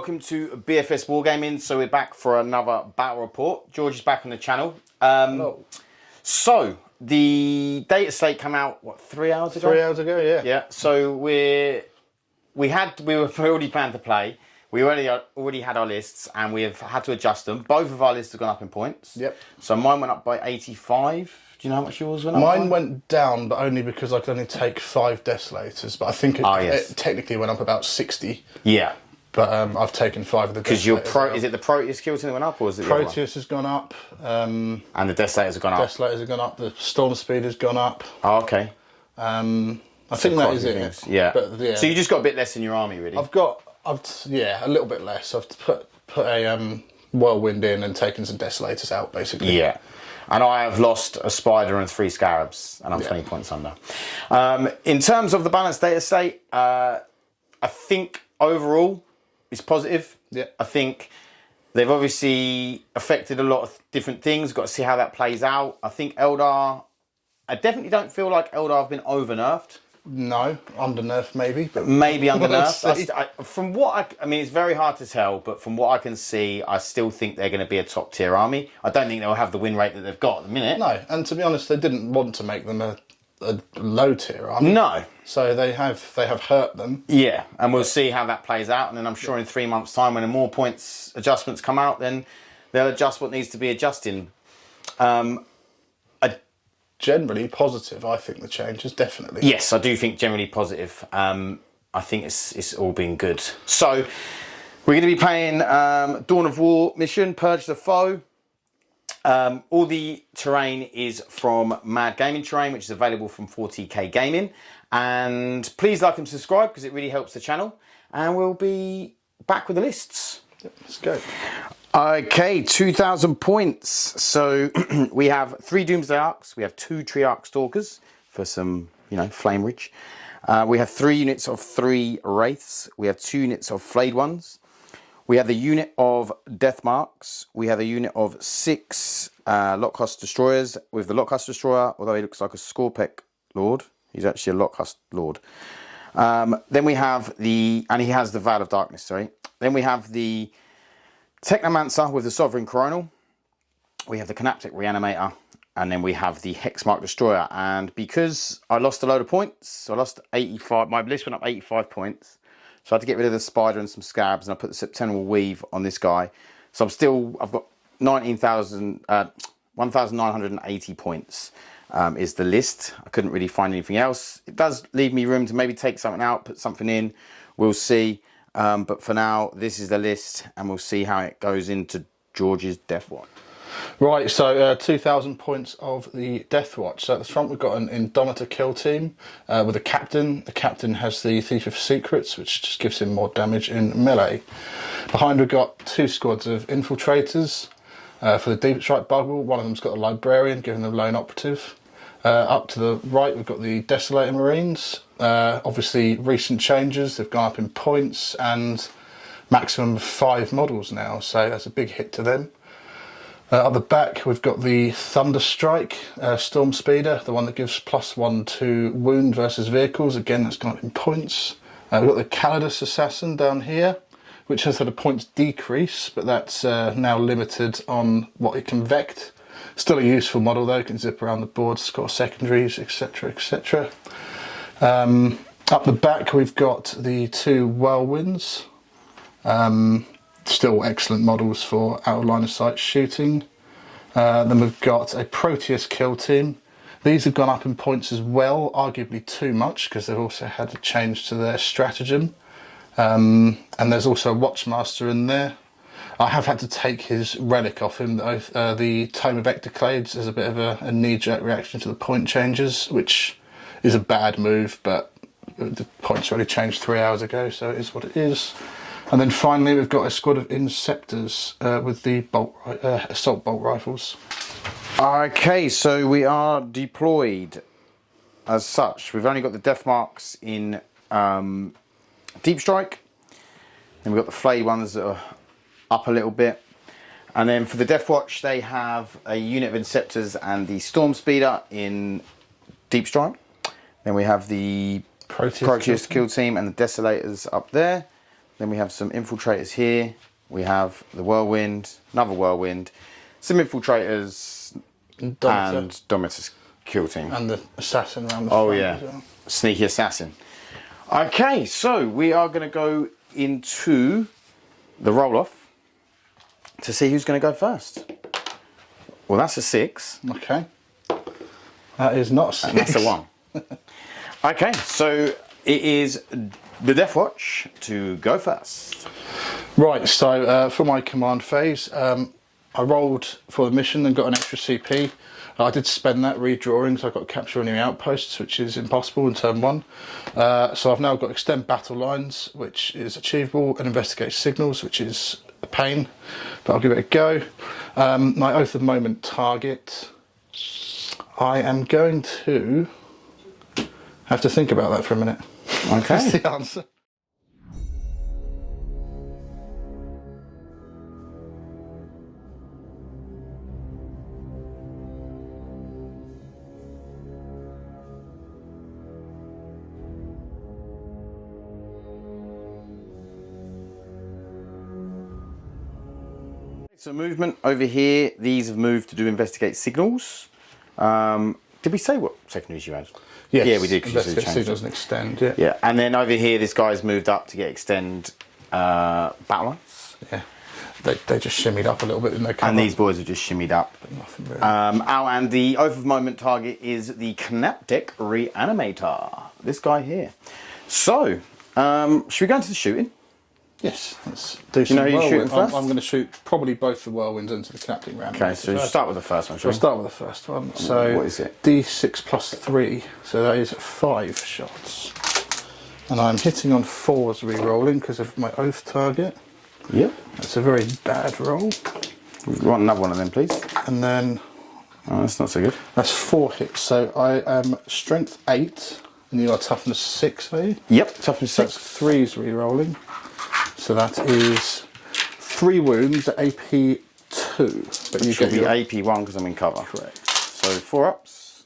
welcome to BFS Wargaming. So we're back for another battle report. George is back on the channel. Hello. So the data slate came out, what, 3 hours ago? 3 hours ago, yeah. Yeah. So we were already planned to play. We already had our lists, and we have had to adjust them. Both of our lists have gone up in points. Yep. So mine went up by 85. Do you know how much yours went up? Mine went down, but only because I could only take 5 Desolators. But I think it technically went up about 60. Yeah. But I've taken 5 of the Desolators. Because is it the Proteus kill team that went up, or is it the Proteus has gone up. and the Desolators have gone up? Desolators have gone up. The Storm Speed has gone up. Oh, okay. I think that is it. Yeah. But, yeah. So you just got a bit less in your army, really? Yeah, a little bit less. I've put a Whirlwind in and taken some Desolators out, basically. Yeah. And I have lost a Spider and 3 Scarabs, and I'm 20 points under. In terms of the balanced data state, I think overall it's positive. Yeah. I think they've obviously affected a lot of different things. Got to see how that plays out. I think Eldar, I definitely don't feel like Eldar have been over-nerfed. No, under-nerfed maybe. But maybe under-nerfed. From what I mean, it's very hard to tell, but from what I can see, I still think they're going to be a top-tier army. I don't think they'll have the win rate that they've got at the minute. No, and to be honest, they didn't want to make them a low-tier army. No. So they have hurt them. Yeah, and we'll see how that plays out, and then I'm sure in 3 months' time, when the more points adjustments come out, then they'll adjust what needs to be adjusting. Generally positive, I think, the changes, definitely. Yes, I do think generally positive. I think it's all been good. So we're going to be playing Dawn of War mission, Purge the Foe. All the terrain is from Mad Gaming Terrain, which is available from 40k Gaming. And please like and subscribe, because it really helps the channel. And we'll be back with the lists. Yep, let's go. Okay, 2,000 points. So we have 3 Doomsday Arcs. We have 2 Triarch Stalkers for some, flamerage. We have 3 units of 3 Wraiths. We have 2 units of Flayed Ones. We have the unit of Death Marks. We have a unit of 6 Lokhust Destroyers with the Lokhust Destroyer, although he looks like a Scorpek Lord. He's actually a Lokhust Lord. Then we have and he has the Veil of Darkness, sorry. Then we have the Technomancer with the Sovereign Coronal. We have the Canoptek Reanimator. And then we have the Hexmark Destroyer. And because I lost a load of points, so I lost 85, my list went up 85 points. So I had to get rid of the Spider and some Scarabs, and I put the Sempiternal Weave on this guy. So I've got 1,980 points is the list. I couldn't really find anything else. It does leave me room to maybe take something out, put something in. We'll see. But for now, this is the list, and we'll see how it goes into George's Death Watch. Right, so 2,000 points of the Death Watch. So at the front, we've got an Indomitor kill team with a captain. The captain has the Thief of Secrets, which just gives him more damage in melee. Behind, we've got 2 squads of infiltrators for the Deep Strike Bubble. One of them's got a Librarian, giving them Lone Operative. Up to the right, we've got the Desolator Marines. Obviously, recent changes, they've gone up in points and maximum of 5 models now, so that's a big hit to them. At the back, we've got the Thunderstrike Storm Speeder, the one that gives +1 to wound versus vehicles. Again, that's gone up in points. We've got the Calidus Assassin down here, which has had a points decrease, but that's now limited on what it can vect. Still a useful model though, it can zip around the board, score secondaries, etc, etc. Up the back we've got the 2 Whirlwinds. Still excellent models for out of line of sight shooting. Then we've got a Proteus kill team. These have gone up in points as well, arguably too much, because they've also had a change to their stratagem. And there's also a Watchmaster in there. I have had to take his relic off him though. The Tome of Ectoclades is a bit of a knee-jerk reaction to the point changes, which is a bad move, but the points already changed 3 hours ago, so it is what it is. And then finally we've got a squad of Inceptors with the assault bolt rifles. Okay, so we are deployed as such. We've only got the Death Marks in Deep Strike. Then we've got the Flayed Ones that are up a little bit. And then for the Death Watch, they have a unit of Inceptors and the Storm Speeder in Deep Strike. Then we have the Proteus kill team and the Desolators up there. Then we have some infiltrators here. We have the whirlwind, another whirlwind, some infiltrators, and Domitor's kill team. And the assassin around the front. Oh yeah, as well. Sneaky assassin. Okay, so we are going to go into the roll-off to see who's going to go first. Well, that's a 6. Okay. That is not a 6. And that's a 1. Okay, so it is the Death Watch to go first. Right, so for my command phase, I rolled for the mission and got an extra CP. I did spend that redrawing, so I got capture enemy outposts, which is impossible in turn 1. So I've now got extend battle lines, which is achievable, and investigate signals, which is a pain, but I'll give it a go. My Oath of Moment target, I am going to have to think about that for a minute. Okay. That's the answer. So movement over here, these have moved to do investigate signals. Did we say what secondaries you had? Yes, yeah, we did. Investigate signals and extend, yeah. Yeah, and then over here, this guy's moved up to get extend battle lines. Yeah, they just shimmied up a little bit in their cover. And these boys have just shimmied up. But nothing really. And the Oath of Moment target is the Canoptek Reanimator. This guy here. So, should we go into the shooting? Yes, let's do some who you're shooting first? I'm going to shoot probably both the whirlwinds into the Canoptek Reanimator. Okay, so you start with the first one, shall We'll start with the first one. So what is it? D6 plus 3, so that is 5 shots. And I'm hitting on 4s re-rolling because of my Oath target. Yep. That's a very bad roll. We want another one of them, please. And then... Oh, that's not so good. That's 4 hits, so I am strength 8, and you are toughness 6, are you? Yep, toughness 6. That's 3s re-rolling. So that is 3 wounds at AP 2. But you Should get be AP 1 because I'm in cover. Correct. So 4 ups.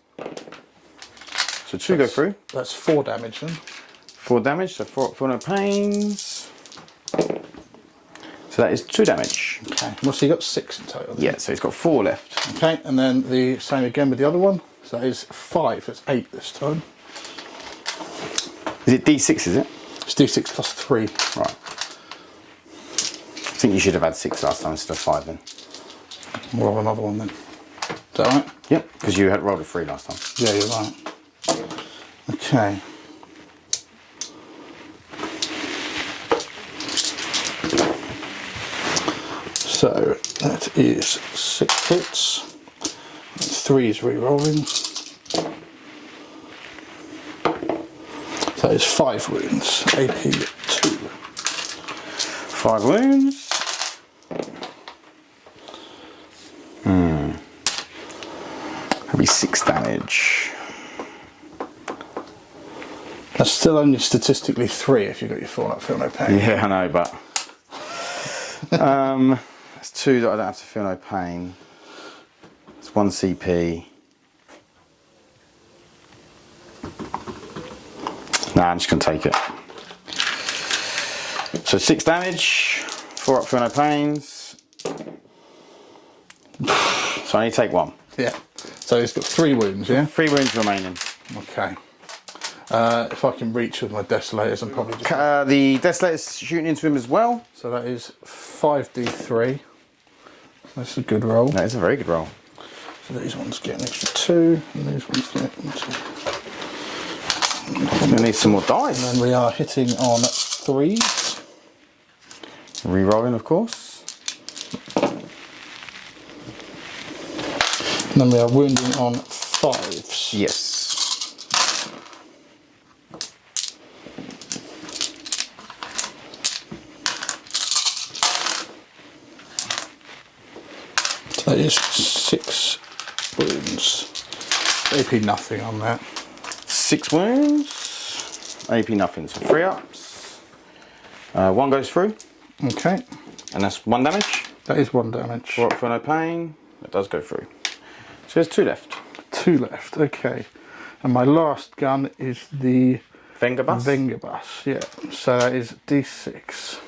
So 2 go through. That's 4 damage then. 4 damage, so 4 up for no pains. So that is 2 damage. Okay. Well, so you got 6 in total. Yeah, so he's got 4 left. Okay, and then the same again with the other one. So that is 5. That's 8 this time. Is it D6, is it? It's D6 plus 3. Right. I think you should have had 6 last time instead of 5 then. We'll roll another one then. Is that right? Yep, because you had rolled a 3 last time. Yeah, you're right. Okay. So that is 6 hits. 3's re-rolling. That is 5 wounds. AP 2. 5 wounds. That'll be 6 damage. That's still only statistically 3 if you got your 4 not feel no pain. Yeah, I know, but that's 2 that I don't have to feel no pain. It's 1 CP. Nah, I'm just gonna take it. So 6 damage, 4 up, feel no pains. So I need to take 1. Yeah. So he's got 3 wounds, yeah? 3 wounds remaining. Okay. If I can reach with my Desolators, I'm probably just... The Desolator's shooting into him as well. So that is 5d3. That's a good roll. That is a very good roll. So these ones get an extra 2, and these ones get an extra... We need some more dice. And then we are hitting on 3s. Re-rolling, of course. And then we are wounding on 5s. Yes. So that is 6 wounds. AP nothing on that. 6 wounds. AP nothing. So 3 ups. 1 goes through. Okay. And that's 1 damage. That is 1 damage. 4 up for no pain. That does go through. So there's 2 left. 2 left, okay. And my last gun is the Vengabus? Vengabus, yeah. So that is D6.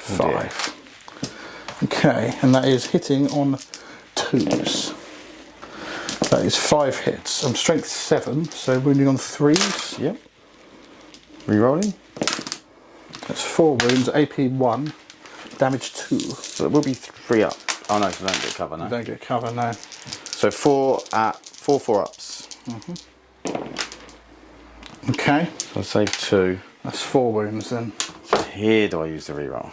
5. Okay, and that is hitting on 2s. That is 5 hits. I'm strength 7, so wounding on 3s. Yep. Rerolling. That's 4 wounds, AP 1, damage 2. So it will be 3 up. Oh no, so don't get cover now. You don't get cover now. So 4 at 4 ups. Okay. So I'll save 2. That's 4 wounds then. Here do I use the reroll?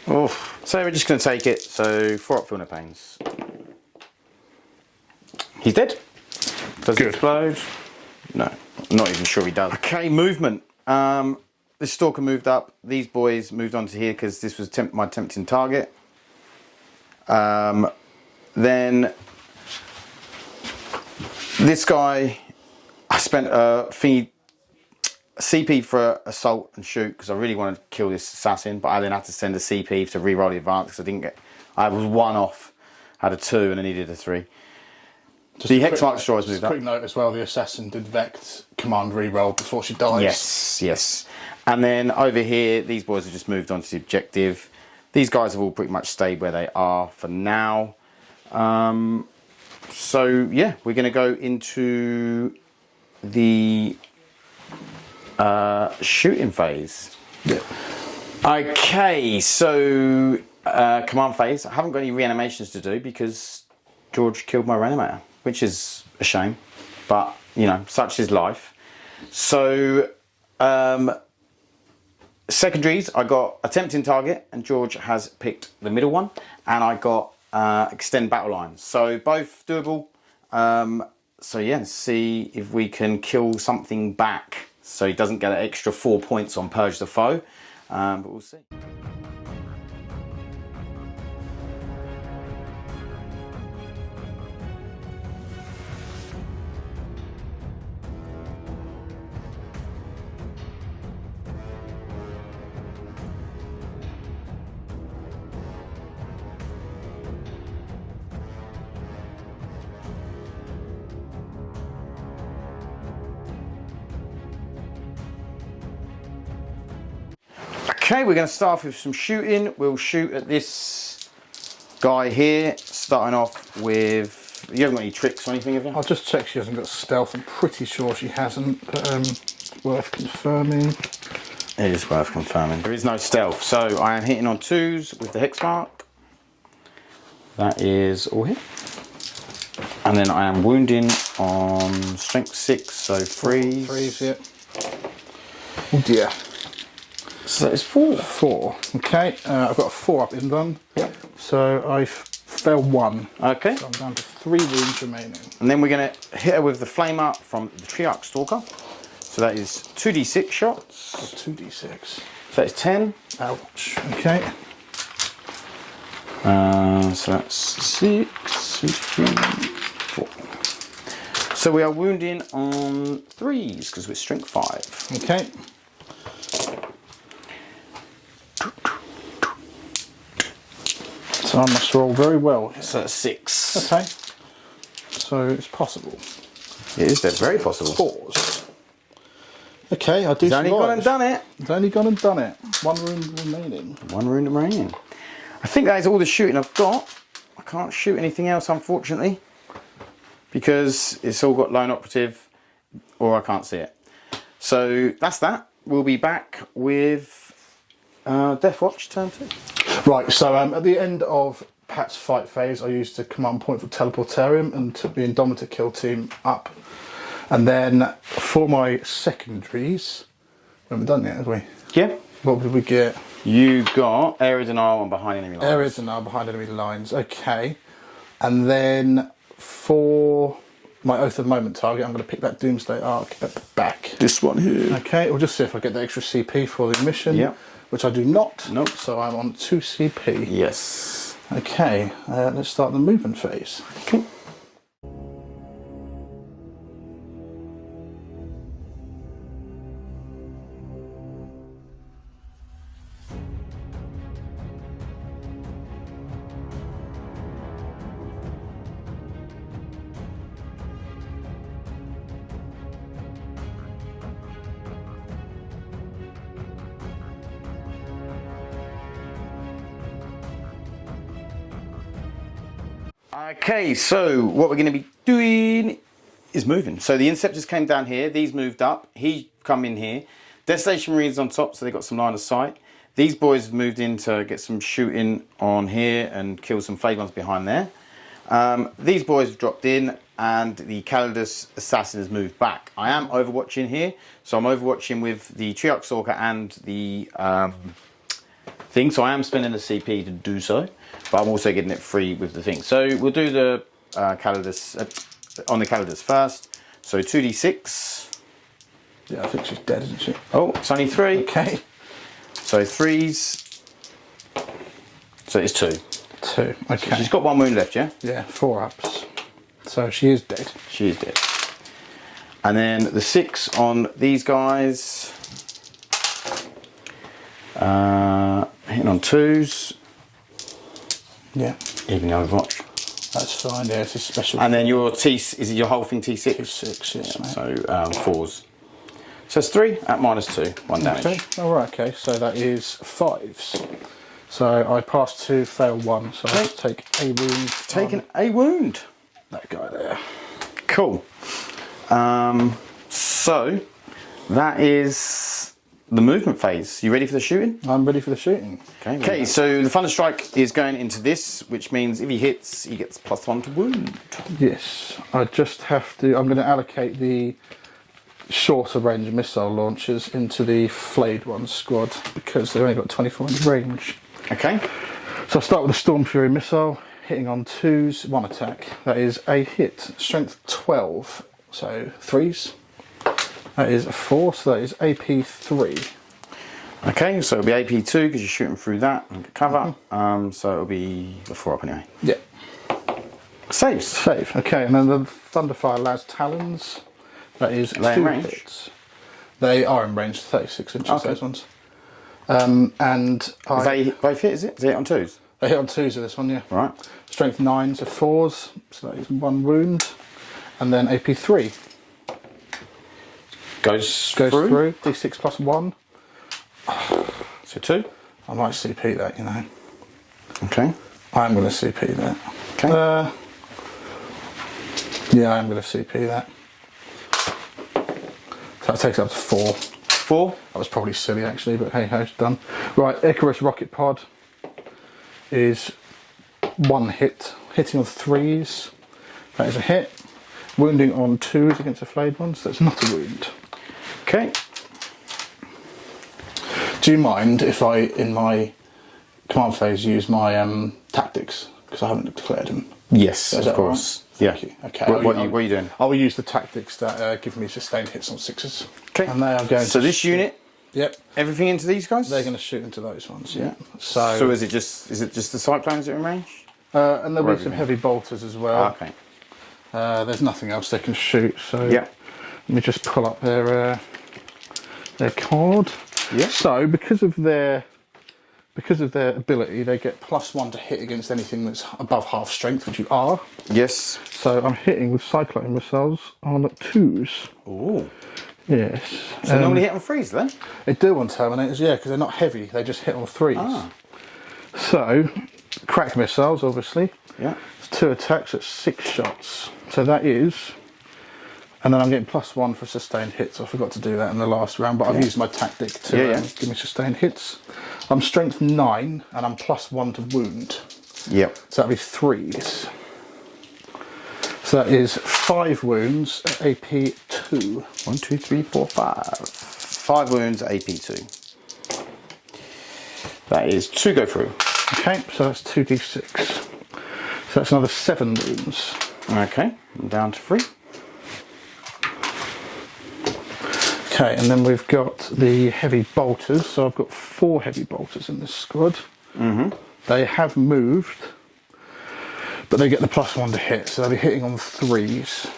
Oh, so we're just going to take it. So 4 up, feel no pains. He's dead. Does it explode? No, I'm not even sure he does. Okay, movement. This stalker moved up. These boys moved on to here because this was my tempting target. Then this guy, I spent a CP for assault and shoot because I really wanted to kill this assassin, but I then had to send a CP to reroll the advance because I didn't get. I was 1 off, had a 2, and I needed a 3. Just the Hexmark destroyers moved up. Quick note as well: the assassin did Vect command reroll before she dies. Yes, yes. And then over here, these boys have just moved on to the objective. These guys have all pretty much stayed where they are for now. So yeah, we're going to go into the shooting phase. Yeah. Okay, so command phase. I haven't got any reanimations to do because George killed my reanimator, which is a shame, but you know, such is life. So secondaries, I got a tempting target, and George has picked the middle one, and I got extend battle lines. So both doable. So yeah, let's see if we can kill something back so he doesn't get an extra 4 points on Purge the Foe, but we'll see. Okay, we're going to start off with some shooting. We'll shoot at this guy here, starting off with... You haven't got any tricks or anything, have you? I'll just check she hasn't got stealth. I'm pretty sure she hasn't, but it's worth confirming. It is worth confirming. There is no stealth, so I am hitting on 2s with the Hexmark. That is all hit. And then I am wounding on strength 6, so 3s. 3s, yeah. Oh dear. So it's 4. 4. Okay, I've got a 4 up in done. Yep. So I fell 1. Okay. So I'm down to 3 wounds remaining. And then we're going to hit her with the flamer from the Triarch Stalker. So that is 2d6 shots. 2d6. So that's 10. Ouch. Okay. So that's 6, 4. So we are wounding on 3s because we're strength 5. Okay. So I must roll very well. So that's 6. Okay. So it's possible. It is very possible. 4s. Okay, I do. He's only gone and done it. He's only gone and done it. 1 wound remaining. 1 wound remaining. I think that is all the shooting I've got. I can't shoot anything else, unfortunately, because it's all got lone operative, or I can't see it. So that's that. We'll be back with Deathwatch turn 2. Right, so at the end of Pat's fight phase, I used the command point for Teleportarium and took the Endometer kill team up. And then for my secondaries, we haven't done yet, have we? Yeah. What did we get? You got area denial and behind enemy lines. Area denial behind enemy lines, okay. And then for my Oath of Moment target, I'm going to pick that Doomsday Arc at the back. This one here. Okay, we'll just see if I get the extra CP for the mission. Yeah. Which I do not. Nope. So I'm on 2 CP. Yes. Okay, let's start the movement phase. Okay. Okay, so what we're going to be doing is moving. So the Inceptors came down here. These moved up. He come in here. Desolation Marines on top, so they got some line of sight. These boys have moved in to get some shooting on here and kill some flayed ones behind there. These boys have dropped in, and the Calidus Assassin has moved back. I am overwatching here, so I'm overwatching with the Triarch Stalker and the thing. So I am spending a CP to do so, but I'm also getting it free with the thing. So we'll do the Calidus on the Calidus first. So 2d6. Yeah, I think she's dead, isn't she? Oh, it's only 3. Okay. So 3s. So it's 2. 2. Okay. So she's got 1 wound left, yeah? Yeah, 4 ups. So she is dead. She is dead. And then the 6 on these guys. Hitting on 2s. Yeah. Even the Overwatch. That's fine, yeah, it's a special. And then your T, is it your whole thing T6? T6, yes, mate. So 4s. So it's 3 at -2, 1 damage. Okay, alright, okay, so that is 5s. So I passed 2, failed 1, so I take a wound. Taking a wound. That guy there. Cool. So that is the movement phase. You ready for the shooting? I'm ready for the shooting. Okay, so the Thunder Strike is going into this, which means if he hits, he gets +1 to wound. Yes, I just have to, I'm going to allocate the shorter range missile launchers into the flayed ones squad because they've only got 24 in range. Okay. So I'll start with the Storm Fury missile, hitting on 2s, 1 attack. That is a hit, strength 12, so 3s. That is a 4, so that is AP 3. Okay, so it'll be AP2 because you're shooting through that and get cover. So it'll be a 4 up anyway. Yeah. Saves. Save. Okay, and then the Thunderfire Las Talons. That is 2 hits. They are in range, 36 inches, those ones. And They both hit, is it? Is it on 2s? They hit on 2s of this one, yeah. Right. Strength 9, so 4s, so that is 1 wound. And then AP 3. Goes through. D6 plus 1. So 2. I might CP that, you know. Okay. I am going to CP that. Okay. Yeah, I am going to CP that. So that takes it up to 4. 4. That was probably silly actually, but hey ho, it's done. Right, Icarus Rocket Pod is 1 hit. Hitting on 3s. That is a hit. Wounding on 2s against the flayed ones. That's not a wound. Okay. Do you mind if I, in my command phase, use my tactics? Because I haven't declared them. Yes, of course. Right? Yeah. Thank you. Okay. What are you doing? I will use the tactics that give me sustained hits on 6s. Okay. And they are going so to this unit, yep, everything into these guys? they're going to shoot into those ones. Yeah. So is it just the Cyclones that are in range? And there'll be some heavy bolters as well. Okay. There's nothing else they can shoot. So yeah. Let me just pull up their card. Yeah. So because of their ability, they get +1 to hit against anything that's above half strength, which you are. Yes. So I'm hitting with Cyclone missiles on 2s. Ooh. Yes. So normally hit on 3s then? They do on Terminators, yeah, because they're not heavy. They just hit on 3s. Ah. So, crack missiles, obviously. Yeah. It's 2 attacks at 6 shots. So that is... And then I'm getting +1 for sustained hits. I forgot to do that in the last round, but I've used my tactic to give me sustained hits. I'm strength 9, and I'm +1 to wound. Yep. So that'll be 3s. So that is 5 wounds at AP 2. 1, 2, 3, 4, 5. 5 wounds at AP 2. That is 2 go through. Okay, so that's 2d6. So that's another 7 wounds. Okay, I'm down to 3. Okay, and then we've got the heavy bolters. So I've got 4 heavy bolters in this squad. They have moved, but they get the +1 to hit, so they'll be hitting on 3s.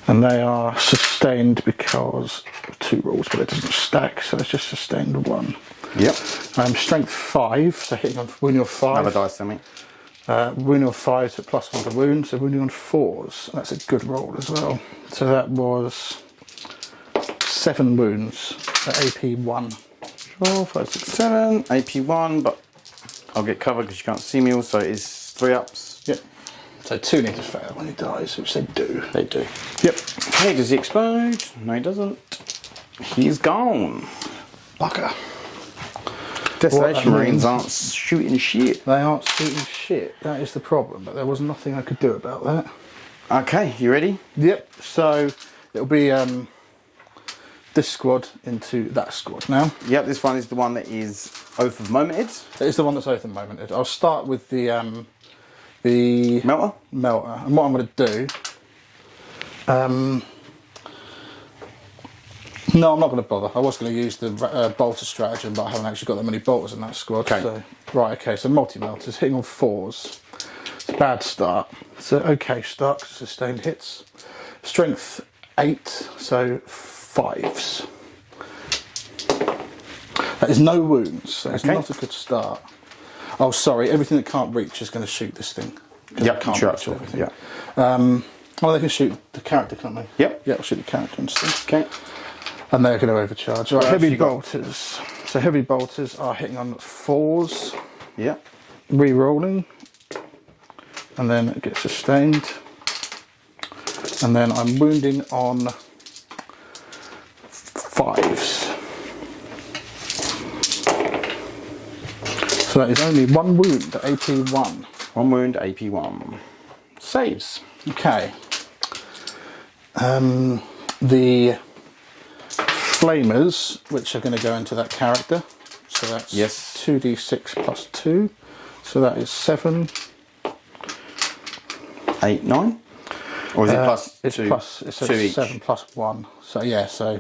And they are sustained because of 2 rules, but it doesn't stack, so it's just sustained 1. Yep. Strength 5, so hitting on wounding on 5. Another dice to me. Wounding on 5s at +1 to wound, so wounding on 4s. That's a good roll as well. So that was 7 wounds at AP 1. 4, 5, 6, 7. AP 1, but I'll get covered because you can't see me. Also, it is 3 ups. Yep. So 2 need to fail when he dies, which they do. They do. Yep. Okay, does he explode? No, he doesn't. He's gone. Bugger. Desolation Marines aren't shooting shit. They aren't shooting shit. That is the problem, but there was nothing I could do about that. Okay, you ready? Yep. So it'll be this squad into that squad now. Yep, this one is the one that is Oath of Momented. It is the one that's Oath of Momented. I'll start with the melter. And what I'm going to do. No, I'm not going to bother. I was going to use the bolter stratagem, but I haven't actually got that many bolters in that squad. Okay. So, right, okay, so multi-melters, hitting on 4s. It's a bad start. It's an okay start, sustained hits. Strength 8, so 5s. That is no wounds, so it's not a good start. Oh, sorry, everything that can't reach is going to shoot this thing. Yep, can't sure, reach everything. yeah. Well, they can shoot the character, can't they? Yep. Yeah, I'll shoot the character instead. Okay. And they're going to overcharge. Right, What heavy else you got? bolters. So heavy bolters are hitting on 4s, Yep. re-rolling, and then it gets sustained. And then I'm wounding on 5s. So that is only 1 wound, AP 1. 1 wound, AP 1. Saves. Okay. The flamers, which are going to go into that character. So that's 2d6 plus 2. So that is 7. 8, 9? Or is it plus it's 2? Plus, it's 2 each. 7 plus 1. So yeah, so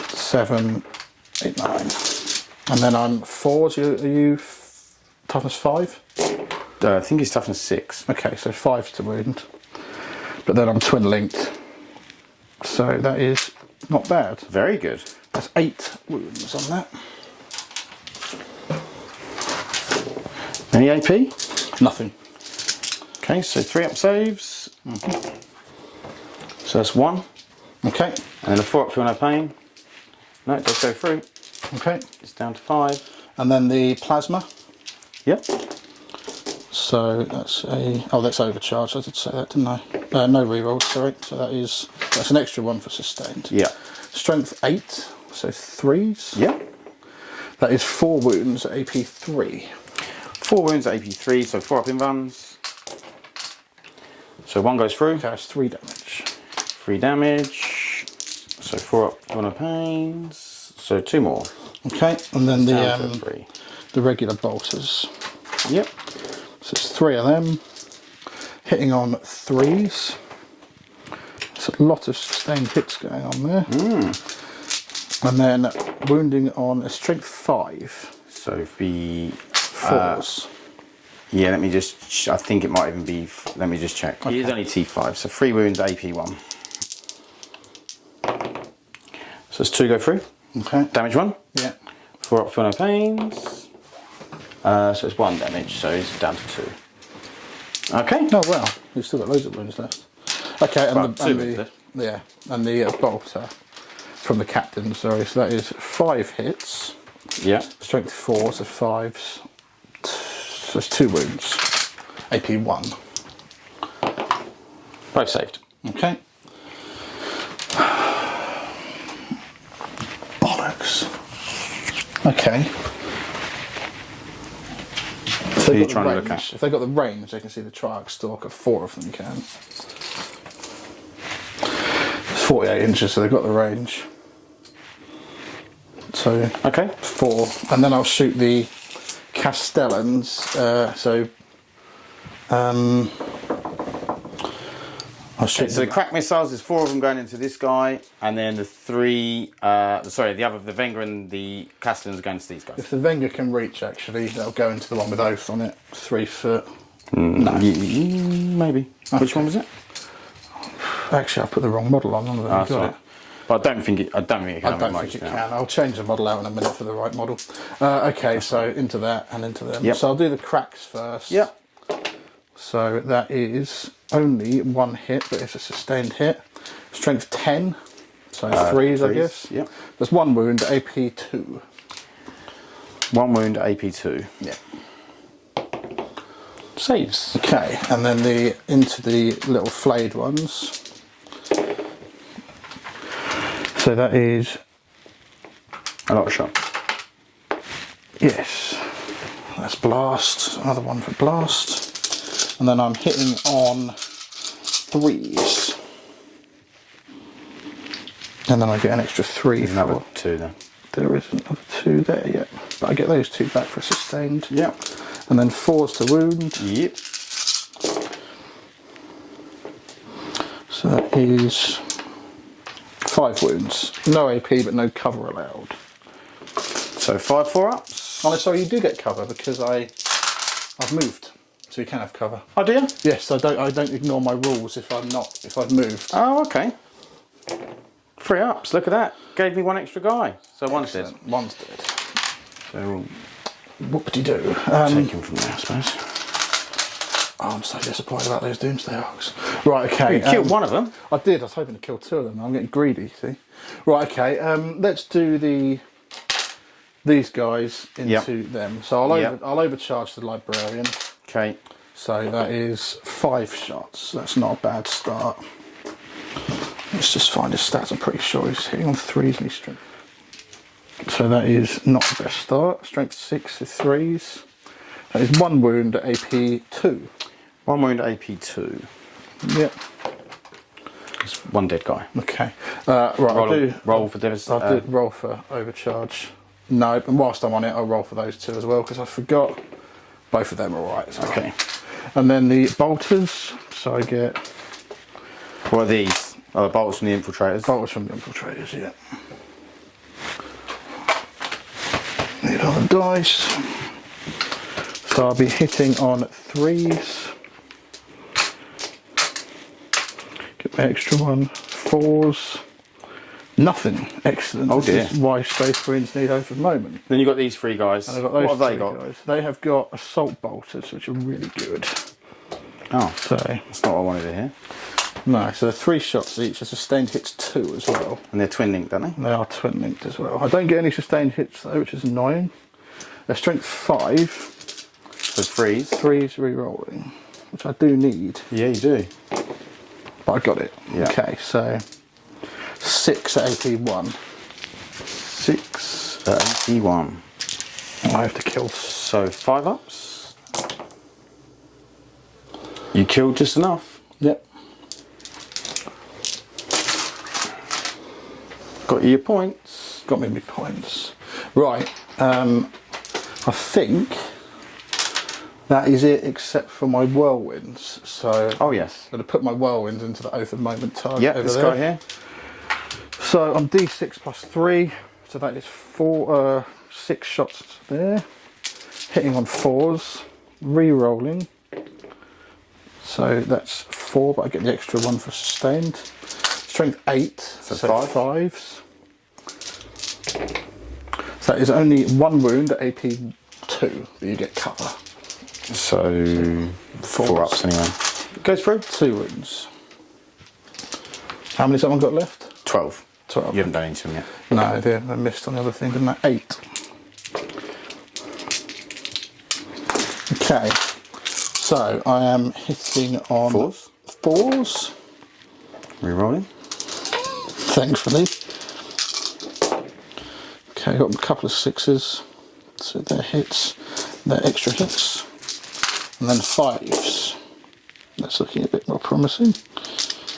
7, 8, 9. And then on 4s, are you toughness 5? I think it's toughness 6. Okay, so 5 to wound. But then I'm twin linked. So that is not bad. Very good. That's 8 wounds on that. Any AP? Nothing. Okay, so 3 up saves. So that's 1. Okay. And then a 4 up feel no pain. No, it does go through. Okay. It's down to 5. And then the plasma. Yep. So that's that's overcharged. I did say that, didn't I? No rerolls, sorry. So that's an extra 1 for sustained. Yeah. Strength 8, so 3s. Yeah. That is 4 wounds at AP 3. 4 wounds at AP 3, so 4 up in runs. So 1 goes through. Okay, that's 3 damage. 3 damage. So 4 up for no pains. So 2 more. Okay, and then Down to 3. the regular bolters. Yep. So it's 3 of them. Hitting on 3s. There's a lot of sustained hits going on there. And then wounding on a strength 5. So the 4s. yeah, let me just. I think it might even be. Let me just check. It is only T5, so 3 wounds, AP 1. So it's 2 go through. Okay. Damage 1. Yeah. 4 up for no pains. So it's 1 damage, so it's down to 2. Okay. Oh wow, you've still got loads of wounds left. Okay, and Well, the 2 wounds left. and the bolter from the captain. Sorry, so that is 5 hits. Yeah. Strength 4, so 5s. So it's 2 wounds. AP 1. Both saved. Okay. Bollocks. Okay. If Who are you they've got trying the to look range- at? If they've got the range, they can see the Triarch Stalker. 4 of them can. It's 48 inches, so they've got the range. So Okay. 4, and then I'll shoot the Castellans. I'll shoot So the crack missiles, there's 4 of them going into this guy, and then the 3. The Wenger and the Castellans are going to these guys. If the Wenger can reach, actually, they'll go into the one with Oath on it. 3 foot. Maybe. Which Okay. one was it? Actually, I put the wrong model on. I got Sorry. it. But I don't think it can I have don't much think it now. can. I'll change the model out in a minute for the right model. Okay, so into that and into them. Yep. So I'll do the cracks first. Yeah. So that is only 1 hit, but it's a sustained hit. Strength 10, so 3s, I guess. Yep. There's 1 wound, AP 2. 1 wound, AP 2. Yeah. saves. Okay, and then into the little flayed ones. So that is a lot of shots. Yes, that's blast. Another one for blast. And then I'm hitting on 3s. And then I get an extra 3. There's another 2 then. There is another 2 there, yeah. But I get those 2 back for sustained. Yep. And then 4s to wound. Yep. So that is 5 wounds. No AP, but no cover allowed. So 5 4-ups. Oh, no, sorry, you do get cover because I've moved. So you can have cover. Oh, do you? Yes, I don't ignore my rules if I've moved. Oh, okay. 3 ups, look at that. Gave me 1 extra guy. So one's dead. One's dead. So whoop-de-doo. take him from there, I suppose. Oh, I'm so disappointed about those Doomsday Arcs. Right, okay. You killed one of them. I did, I was hoping to kill 2 of them. I'm getting greedy, see. Right, okay, let's do these guys into them. So I'll overcharge the Librarian. Okay. So that is 5 shots. That's not a bad start. Let's just find his stats. I'm pretty sure he's hitting on 3s and he's strength. So that is not the best start. Strength 6 with 3s. That is 1 wound at AP 2. 1 wound at AP 2. Yep. There's 1 dead guy. Okay. Right. Roll for devastation. I'll do roll for overcharge. No, and whilst I'm on it, I'll roll for those 2 as well because I forgot. Both of them are right. So. Okay. And then the bolters. So I get. What are these? Oh, the bolts from the infiltrators. Bolters from the infiltrators, yeah. Need other dice. So I'll be hitting on 3s. Get my extra 1. 4s. Nothing. Excellent. Oh dear. This is why Space Marines need over the moment. Then you've got these 3 guys. And I've got those what have they 3 got? guys. They have got assault bolters, which are really good. Oh, So that's not what I wanted to hear. no, so 3 shots each. A sustained hits 2 as well. And they're twin linked, don't they? They are twin linked as well. I don't get any sustained hits though, which is annoying. They're strength 5. So 3s. 3s re-rolling, which I do need. Yeah, you do. But I got it. Yeah. Okay, so 6 at AP 1. 6 at AP 1. I have to kill. So 5 ups. You killed just enough. Yep. Got you your points. Got me my points. Right. I think that is it, except for my whirlwinds. So Oh yes. I'm going to put my whirlwinds into the Oath of Moment target. Yeah, over this there. guy here. So I'm D6 plus 3. So that is 6 shots there. Hitting on 4s. Re-rolling. So that's 4, but I get the extra 1 for sustained. Strength 8. So 5s. So that is only 1 wound at AP 2 that you get cover. So 4 ups anyway. Goes through. 2 wounds. How many's someone got left? 12. 12. You haven't done any to them yet. No, I missed on the other thing, didn't I? 8. Okay. So I am hitting on 4s. 4s. Rerolling. Thankfully. Okay, got a couple of 6s. So they're hits. They're extra hits. And then 5s. That's looking a bit more promising.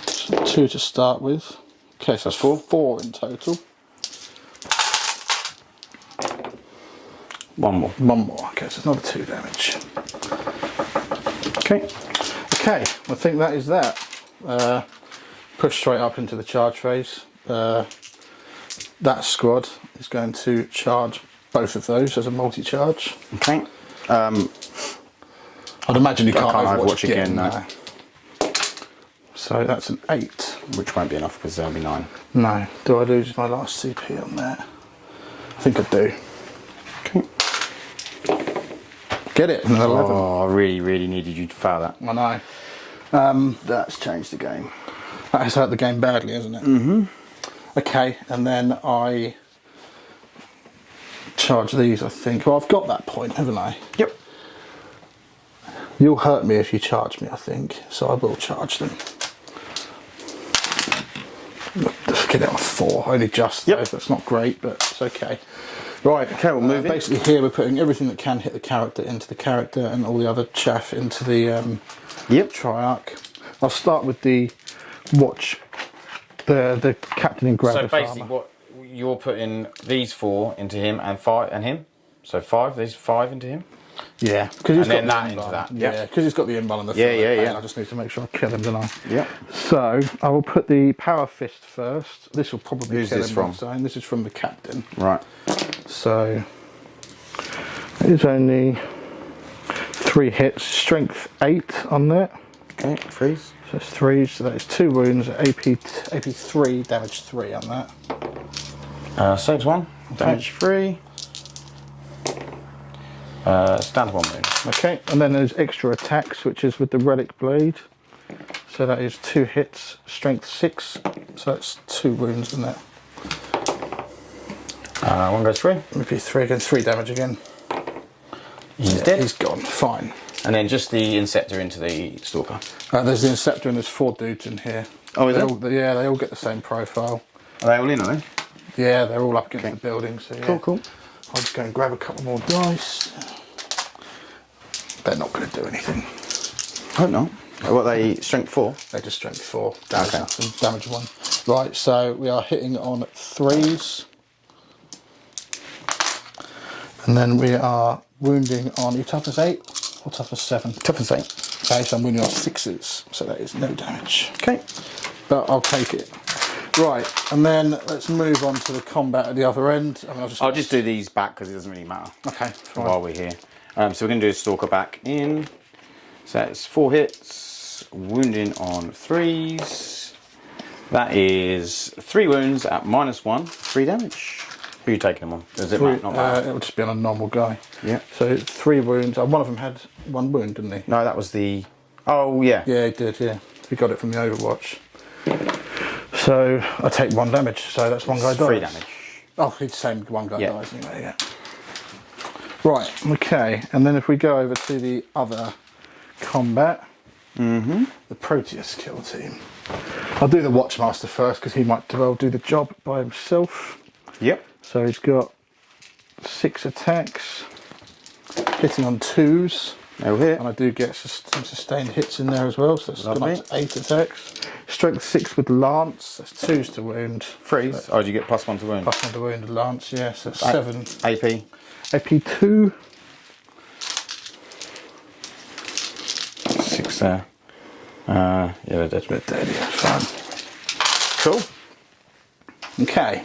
So 2 to start with. Okay, so that's 4 in total. 1 more. 1 more. Okay, so it's another 2 damage. Okay. Okay, I think that is that. Push straight up into the charge phase. That squad is going to charge both of those as a multi-charge. Okay. I'd imagine you can't overwatch again. No. So that's an 8. Which won't be enough because there'll be 9. No. Do I lose my last CP on that? I think I do. Okay. Get it, an 11. Oh, I really, really needed you to fail that. I know. That's changed the game. That has hurt the game badly, hasn't it? Mm-hmm. Okay, and then I charge these, I think. Well, I've got that point, haven't I? Yep. You'll hurt me if you charge me, I think, so I will charge them. Let's get it on 4, only just. Yep. Though, that's not great, but it's okay. Right, Okay, we'll move in. basically here we're putting everything that can hit the character into the character and all the other chaff into the Yep. Triarch. I'll start with the watch, the Captain in Gravis So basically, armor. what you're putting these 4 into him and 5 and him. So 5. These 5 into him. Yeah, because he's And got then the that into that. Yeah, because he's got the inbal on the Yeah, front. yeah, yeah. And I just need to make sure I kill him, don't I? Yep. So I will put the Power Fist first. This will probably Who's kill this him. from? on its own. This is from the Captain. Right. So it is only 3 hits, strength 8 on there. Okay, freeze. So it's 3, so that is 2 wounds, AP 3, damage 3 on that. Saves 1. Damage 3. Stand 1 move. Okay, and then there's extra attacks, which is with the Relic Blade. So that is 2 hits, strength 6, so that's 2 wounds in that. 1 goes through. AP 3 again, 3 damage again. He's dead. He's gone, fine. And then just the Inceptor into the Stalker. There's the Inceptor and there's 4 dudes in here. Oh, is They there? all, yeah, they all get the same profile. Are they all in, are they? Yeah, they're all up against the building, so yeah. Cool. I'll just go and grab a couple more dice. They're not going to do anything. Hope not. What, they strength 4? They're just strength 4, damage Okay. nothing, damage 1. Right, so we are hitting on 3s. And then we are wounding on, you toughness 8 or toughness 7? Toughness 8. Okay, so I'm wounding on 6s, so that is no damage. Okay. But I'll take it. Right, and then let's move on to the combat at the other end. I mean, I'll just do these back because it doesn't really matter. Okay, fine. While we're here. So we're going to do a Stalker back in. So that's 4 hits. Wounding on 3s. That is 3 wounds at -1. 3 damage. Who are you taking them on? Does it matter? Not matter. It'll just be on a normal guy. Yeah. So 3 wounds. One of them had 1 wound, didn't he? No, that was the... Oh, yeah. Yeah, he did, yeah. We got it from the Overwatch. So I take 1 damage, so that's 1 guy dies. 3 damage. Oh, it's the same, 1 guy Yeah. dies anyway, yeah. Right, okay, and then if we go over to the other combat, the Proteus kill team. I'll do the Watchmaster first because he might well do the job by himself. Yep. So he's got 6 attacks, hitting on 2s. They'll hit. And I do get some sustained hits in there as well, so that's gone Lovely. up to 8 attacks. Strength 6 with Lance, that's 2s to wound. Freeze. Oh, do you get +1 to wound? Plus 1 to wound with Lance, yeah, so 7. AP. AP 2. 6 there. Yeah, they're dead. Bit dead, yeah, fine. Cool. Okay.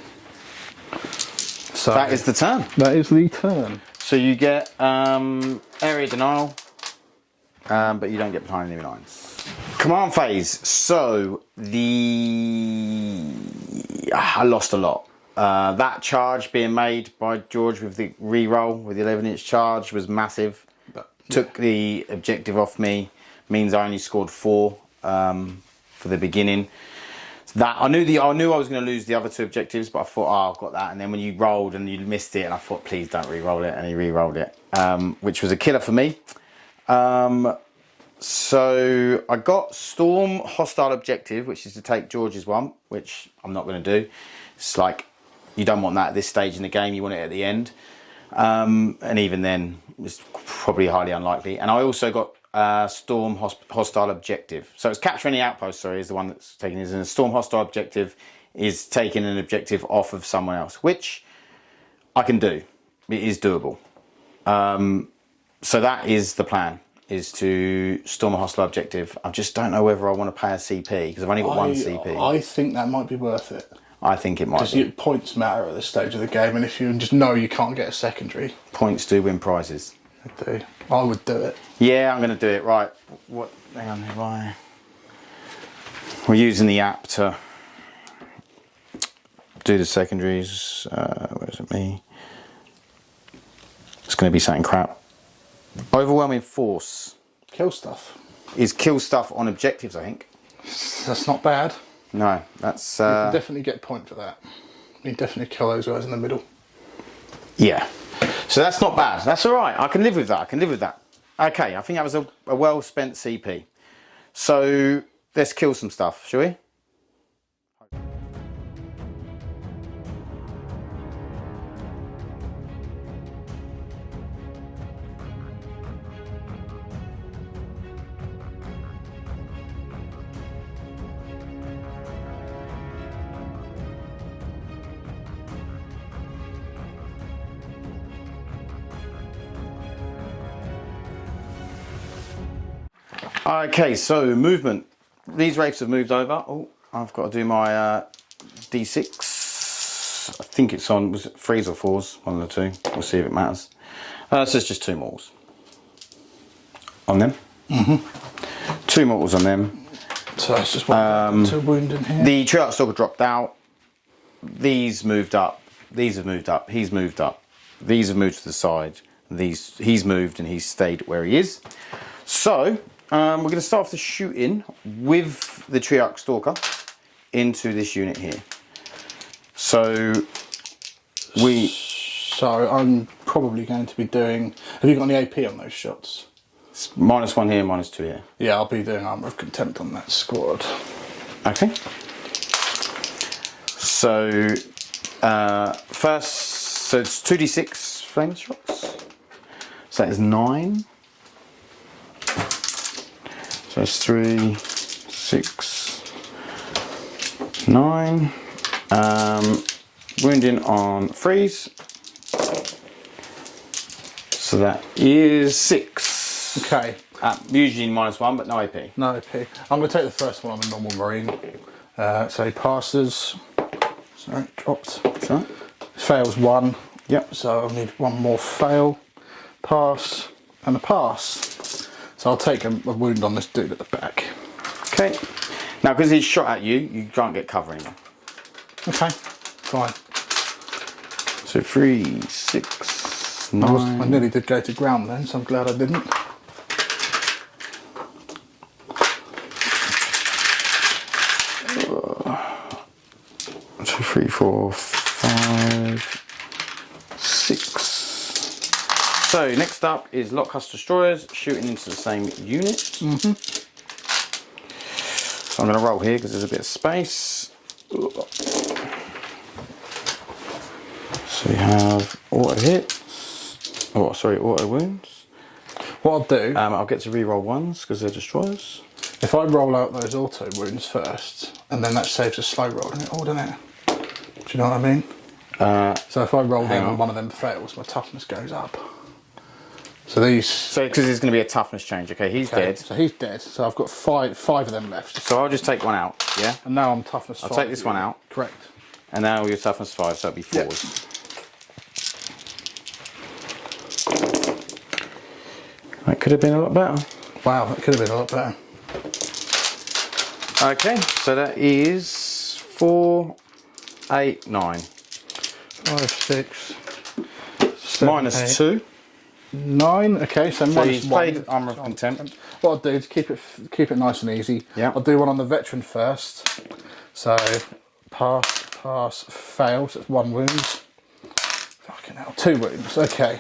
So That is the turn. that is the turn. So you get area denial, but you don't get behind enemy lines. Command phase. So I lost a lot. That charge being made by George with the re-roll with the 11-inch charge was massive. Took the objective off me. Means I only scored 4 for the beginning. That I knew I was going to lose the other 2 objectives, but I thought, oh, I've got that. And then when you rolled and you missed it, and I thought, please don't re-roll it, and he re-rolled it, which was a killer for me. So I got Storm hostile objective, which is to take George's one, which I'm not going to do. It's like you don't want that at this stage in the game. You want it at the end, and even then, it's probably highly unlikely. And I also got Storm hostile objective. So it's capture any outpost, sorry, is the one that's taking this. And a Storm hostile objective is taking an objective off of someone else, which I can do. It is doable. So that is the plan, is to storm a hostile objective. I just don't know whether I want to pay a CP, because I've only got 1 CP. I think that might be worth it. I think it might be. Because points matter at this stage of the game, and if you just know you can't get a secondary, Points do win prizes. they do. I would do it. Yeah, I'm going to do it. Right. What? Hang on. Why? We're using the app to do the secondaries. Where is it? Me. It's going to be something crap. Overwhelming force Kill stuff. is kill stuff on objectives, I think. That's not bad. No, that's... You can definitely get a point for that. You definitely kill those guys in the middle. Yeah. So that's not bad. That's all right. I can live with that. I can live with that. Okay, I think that was a well spent CP. So let's kill some stuff, shall we? Okay, so movement. These Wraiths have moved over. Oh, I've got to do my D6. I think it's on, was it 3s or 4s? One of the two. We'll see if it matters. So it's just 2 mortals on them. 2 mortals on them. So it's just one 2 wound in here. The Triarch Stalker dropped out. These moved up. These have moved up. He's moved up. These have moved to the side. He's moved and he's stayed where he is. So we're going to start off the shooting with the Triarch Stalker into this unit here. So I'm probably going to be doing. Have you got any AP on those shots? It's -1 here, -2 here. Yeah, I'll be doing Armour of Contempt on that squad. Okay. So first, so it's 2d6 flame shots. So that is 9. So it's 3, 6, 9. Wounding on 3s. So that is 6. Okay. Usually -1, but no AP. No AP. I'm going to take the first one on the normal Marine. So he passes. Sorry, dropped. Sorry. Fails 1. Yep. So I'll need 1 more fail. Pass. And a pass. So I'll take a wound on this dude at the back. Okay. Now, because he's shot at you, you can't get cover anymore. Okay. Fine. So 3, 6, 9. I nearly did go to ground then, so I'm glad I didn't. Two, 3, 4, 5, 6. So next up is Lokhust Destroyers shooting into the same unit. So I'm going to roll here because there's a bit of space. So we have auto hits. Oh, sorry, auto wounds. What I'll do, I'll get to re-roll 1s because they're destroyers. if I roll out those auto wounds first, and then that saves a slow roll, doesn't it? Do you know what I mean? So if I roll down and one of them fails, my toughness goes up. So these. So because there's going to be a toughness change. Okay, he's dead. So he's dead. So I've got five of them left. So I'll just take one out. Yeah. And now I'm toughness 5. I'll take this one out. Correct. And now your toughness 5, so it'll be 4s. Yep. That could have been a lot better. Wow, that could have been a lot better. Okay, so that is 4, 8, 9. 5, 6, 7, -2. 8, 9. Okay, so So minus he's 1. played Armour of Contempt. What I'll do is keep it nice and easy. Yeah. I'll do one on the veteran first. So pass, fail. So it's 1 wound. Fucking hell, 2 wounds. Okay.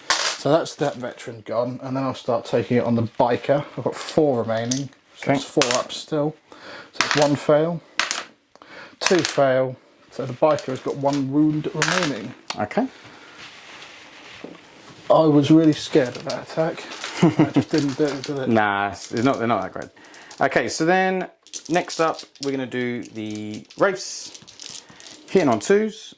So that's that veteran gone, and then I'll start taking it on the biker. I've got 4 remaining. So it's 4 up still. So it's 1 fail, 2 fail. So the biker has got 1 wound remaining. Okay. I was really scared of that attack. I just didn't do it, did it? Nah, they're not that great. Okay, so then next up we're going to do the Wraiths. Hitting on 2s.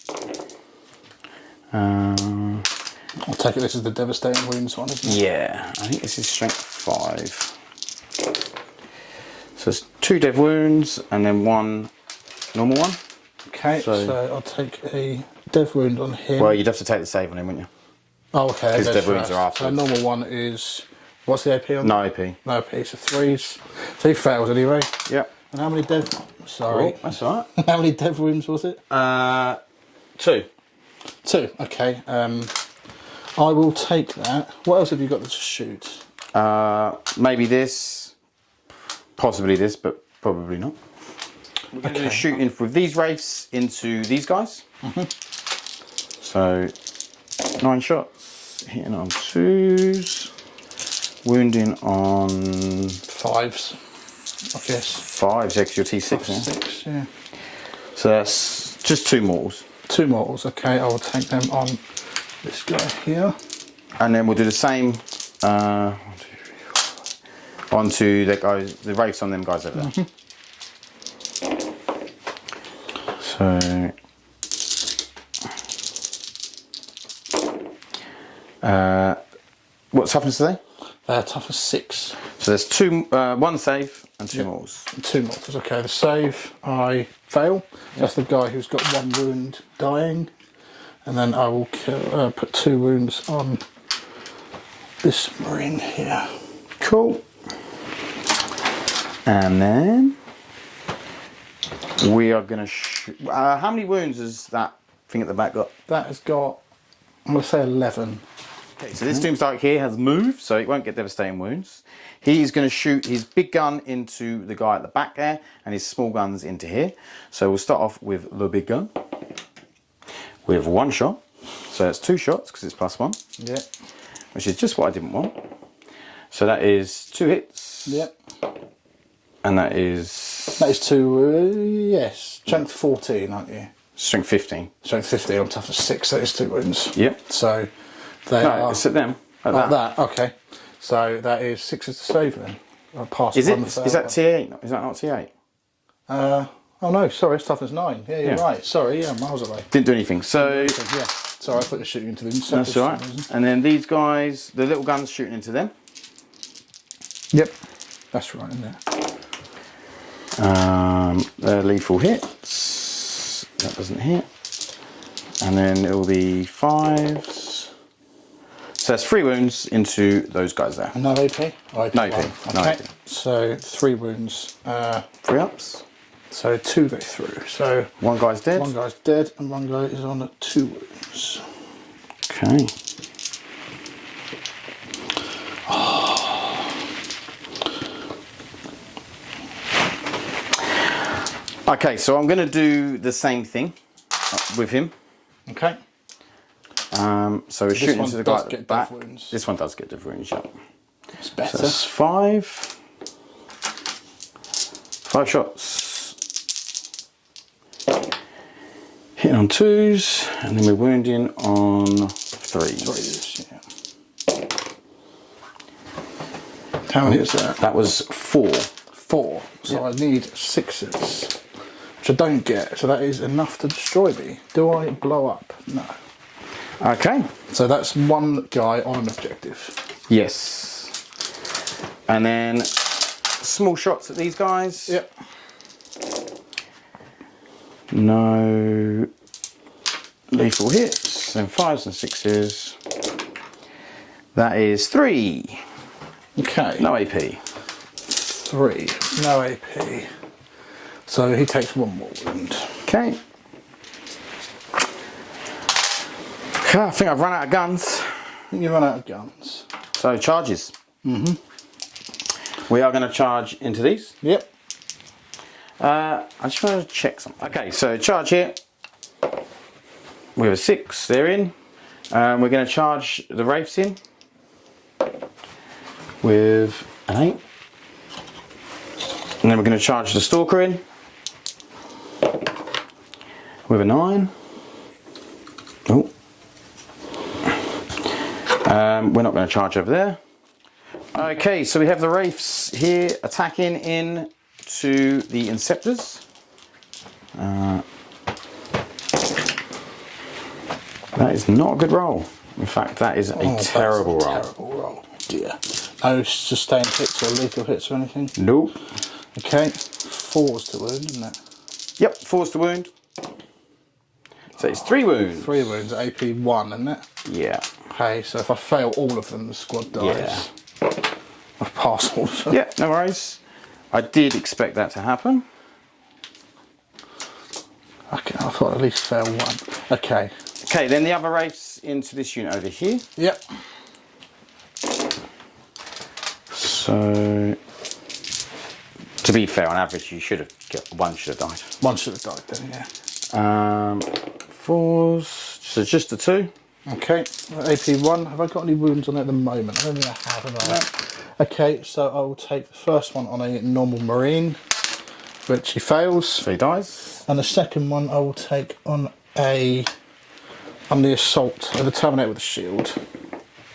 I'll take it this is the devastating wounds one, isn't it? Yeah, I think this is strength 5. So it's 2 dev wounds and then 1 normal one. Okay, so I'll take a dev wound on him. Well, you'd have to take the save on him, wouldn't you? Oh, okay. Because dev wounds are after. So normal one is, what's the AP on? No AP. No AP, so 3s. So he fails anyway. Yep. And how many dev, sorry. Oh, that's alright. How many dev wounds was it? 2. 2, okay. I will take that. What else have you got to shoot? Maybe this, possibly this, but probably not. We're going to do shooting with these Wraiths into these guys. So 9 shots, hitting on 2s, Wounding on 5s, I guess. 5s, yeah, 'cause you're T6 now. 6, yeah. So that's just 2 mortals. 2 mortals, okay, I will take them on this guy here. And then we'll do the same onto the guys, the wraiths on them guys over there. So what toughness are they? Toughness 6. So there's 1 save and 2 mortals. 2 mortals, okay. The save, I fail. That's the guy who's got 1 wound dying. And then I will put 2 wounds on this marine here. Cool. And then we are going to how many wounds has that thing at the back got? That has got, I'm going to say 11. Okay, so this Doomsdark here has moved, so it won't get devastating wounds. He's going to shoot his big gun into the guy at the back there, and his small guns into here. So we'll start off with the big gun with 1 shot. So that's 2 shots because it's +1. Yeah. Which is just what I didn't want. So that is 2 hits. Yep. And that is... That is 2, yes. Strength 14, aren't you? Strength 15. Strength 15 on toughness 6, that is 2 wounds. Yep. So they No, are... it's at them. Like Like that. that, okay. So that is 6 is the save then. I passed Is it? on the fail Is that one. T8? Is that not T8? Oh no, sorry, it's toughness 9. Yeah, you're Yeah. right. Sorry, yeah, miles away. Didn't do anything. So Yeah. Sorry, I thought you were shooting into the insect. that's all right. And then these guys, the little guns shooting into them. Yep. That's right in there. They're lethal hits. That doesn't hit. And then it will be 5s. So that's 3 wounds into those guys there. No AP? Oh, No AP, one. no Okay. AP. So 3 wounds. 3 ups. So 2 they threw. So 1 guy's dead. 1 guy's dead and 1 guy is on 2 wounds. Okay. Okay, so I'm going to do the same thing with him. Okay. So we're shooting one into the guy does at the get back. death wounds. This one does get death wounds, yeah. It's better. So that's 5. 5 shots. Hitting on 2s, and then we're wounding on 3s. Yeah. How many is that? That was 4. 4. So I need 6s, which I don't get. So that is enough to destroy me. Do I blow up? No. Okay. So that's 1 guy on an objective. Yes. And then small shots at these guys. Yep. No lethal hits. Then 5s and 6s. That is 3. Okay. No AP. 3. No AP. So he takes 1 more wound. Okay. Okay, I think I've run out of guns. You run out of guns. So charges. We are going to charge into these. Yep. I just want to check something. Okay, so charge here. We have a 6, they're in. We're going to charge the Wraiths in with an 8. And then we're going to charge the Stalker in with a 9. Oh. We're not going to charge over there. Okay, so we have the Wraiths here attacking in to the Inceptors. That is not a good roll. In fact, that is a terrible roll. Terrible roll. Dear. No sustained hits or lethal hits or anything? Nope. Okay. 4's to wound, isn't it? Yep, 4's to wound. So it's 3 wounds. 3 wounds, AP 1, isn't it? Yeah. Okay, so if I fail all of them, the squad dies. I've passed all of them. Yeah, no worries. I did expect that to happen. Okay, I thought I'd at least fail 1. Okay. Okay, then the other Wraiths into this unit over here. Yep. So, to be fair, on average, you should have one should have died. 1 should have died then, yeah. 4s, so just the 2. Okay, AP1. Have I got any wounds on it at the moment? I don't think I have. No. Okay, so I will take the first one on a normal marine, which he fails. So he dies. And the second one I will take on the assault, the Terminator with a shield,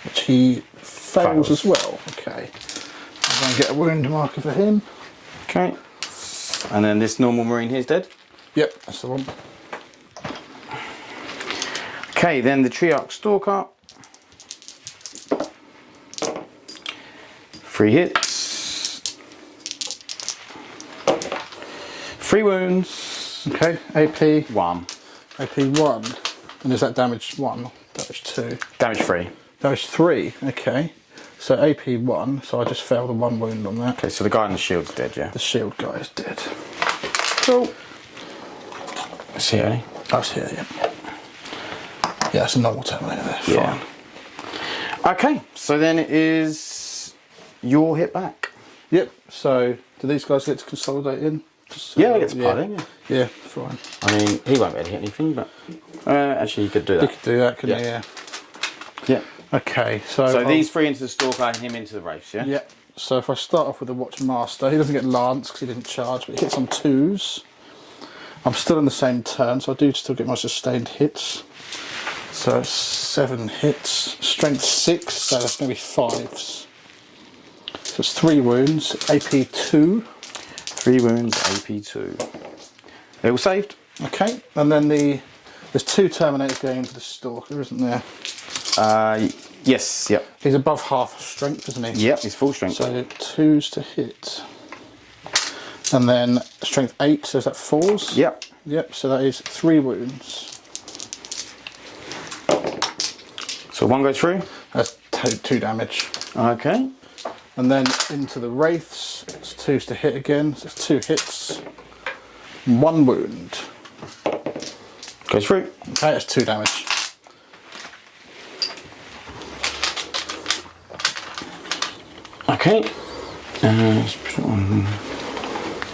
which he fails as well. Okay, I'm going to get a wound marker for him. Okay. And then this normal marine here is dead? Yep, that's the one. Okay, then the Triarch Stalker. 3 hits. 3 wounds. Okay, AP 1. AP1. And is that damage 1? Damage 2. Damage 3. Damage 3, okay. So AP1, so I just failed a 1 wound on that. Okay, so the guy on the shield's dead, yeah? The shield guy is dead. Cool. Let's see, Eddie. That's here, yeah. Yeah, that's a normal Terminator there. Yeah. Fine. Okay, so then it is your hit back. Yep, so do these guys get to consolidate in? Yeah, they get to part in, yeah. Yeah, fine. I mean, he won't be able to hit anything, but actually you could do that. You could do that, couldn't you? Yeah. Yeah. Okay, so these 3 into the Stalker and him into the Wraiths, yeah? Yeah. So if I start off with the Watchmaster, he doesn't get Lance because he didn't charge, but he hits on 2s. I'm still in the same turn, so I do still get my sustained hits. So 7 hits, strength 6, so that's going to be 5s. So it's 3 wounds, AP 2. 3 wounds, AP 2. They all saved. Okay, and then there's 2 Terminators going into the Stalker, isn't there? Yes, yep. He's above half strength, isn't he? Yep, he's full strength. So 2s to hit. And then strength 8, so is that 4s? Yep. Yep, so that is 3 wounds. So 1 goes through? That's 2 damage. Okay. And then into the Wraiths, it's 2s to hit again, so it's 2 hits. 1 wound. Goes through. Okay, that's 2 damage. Okay. Let's put it on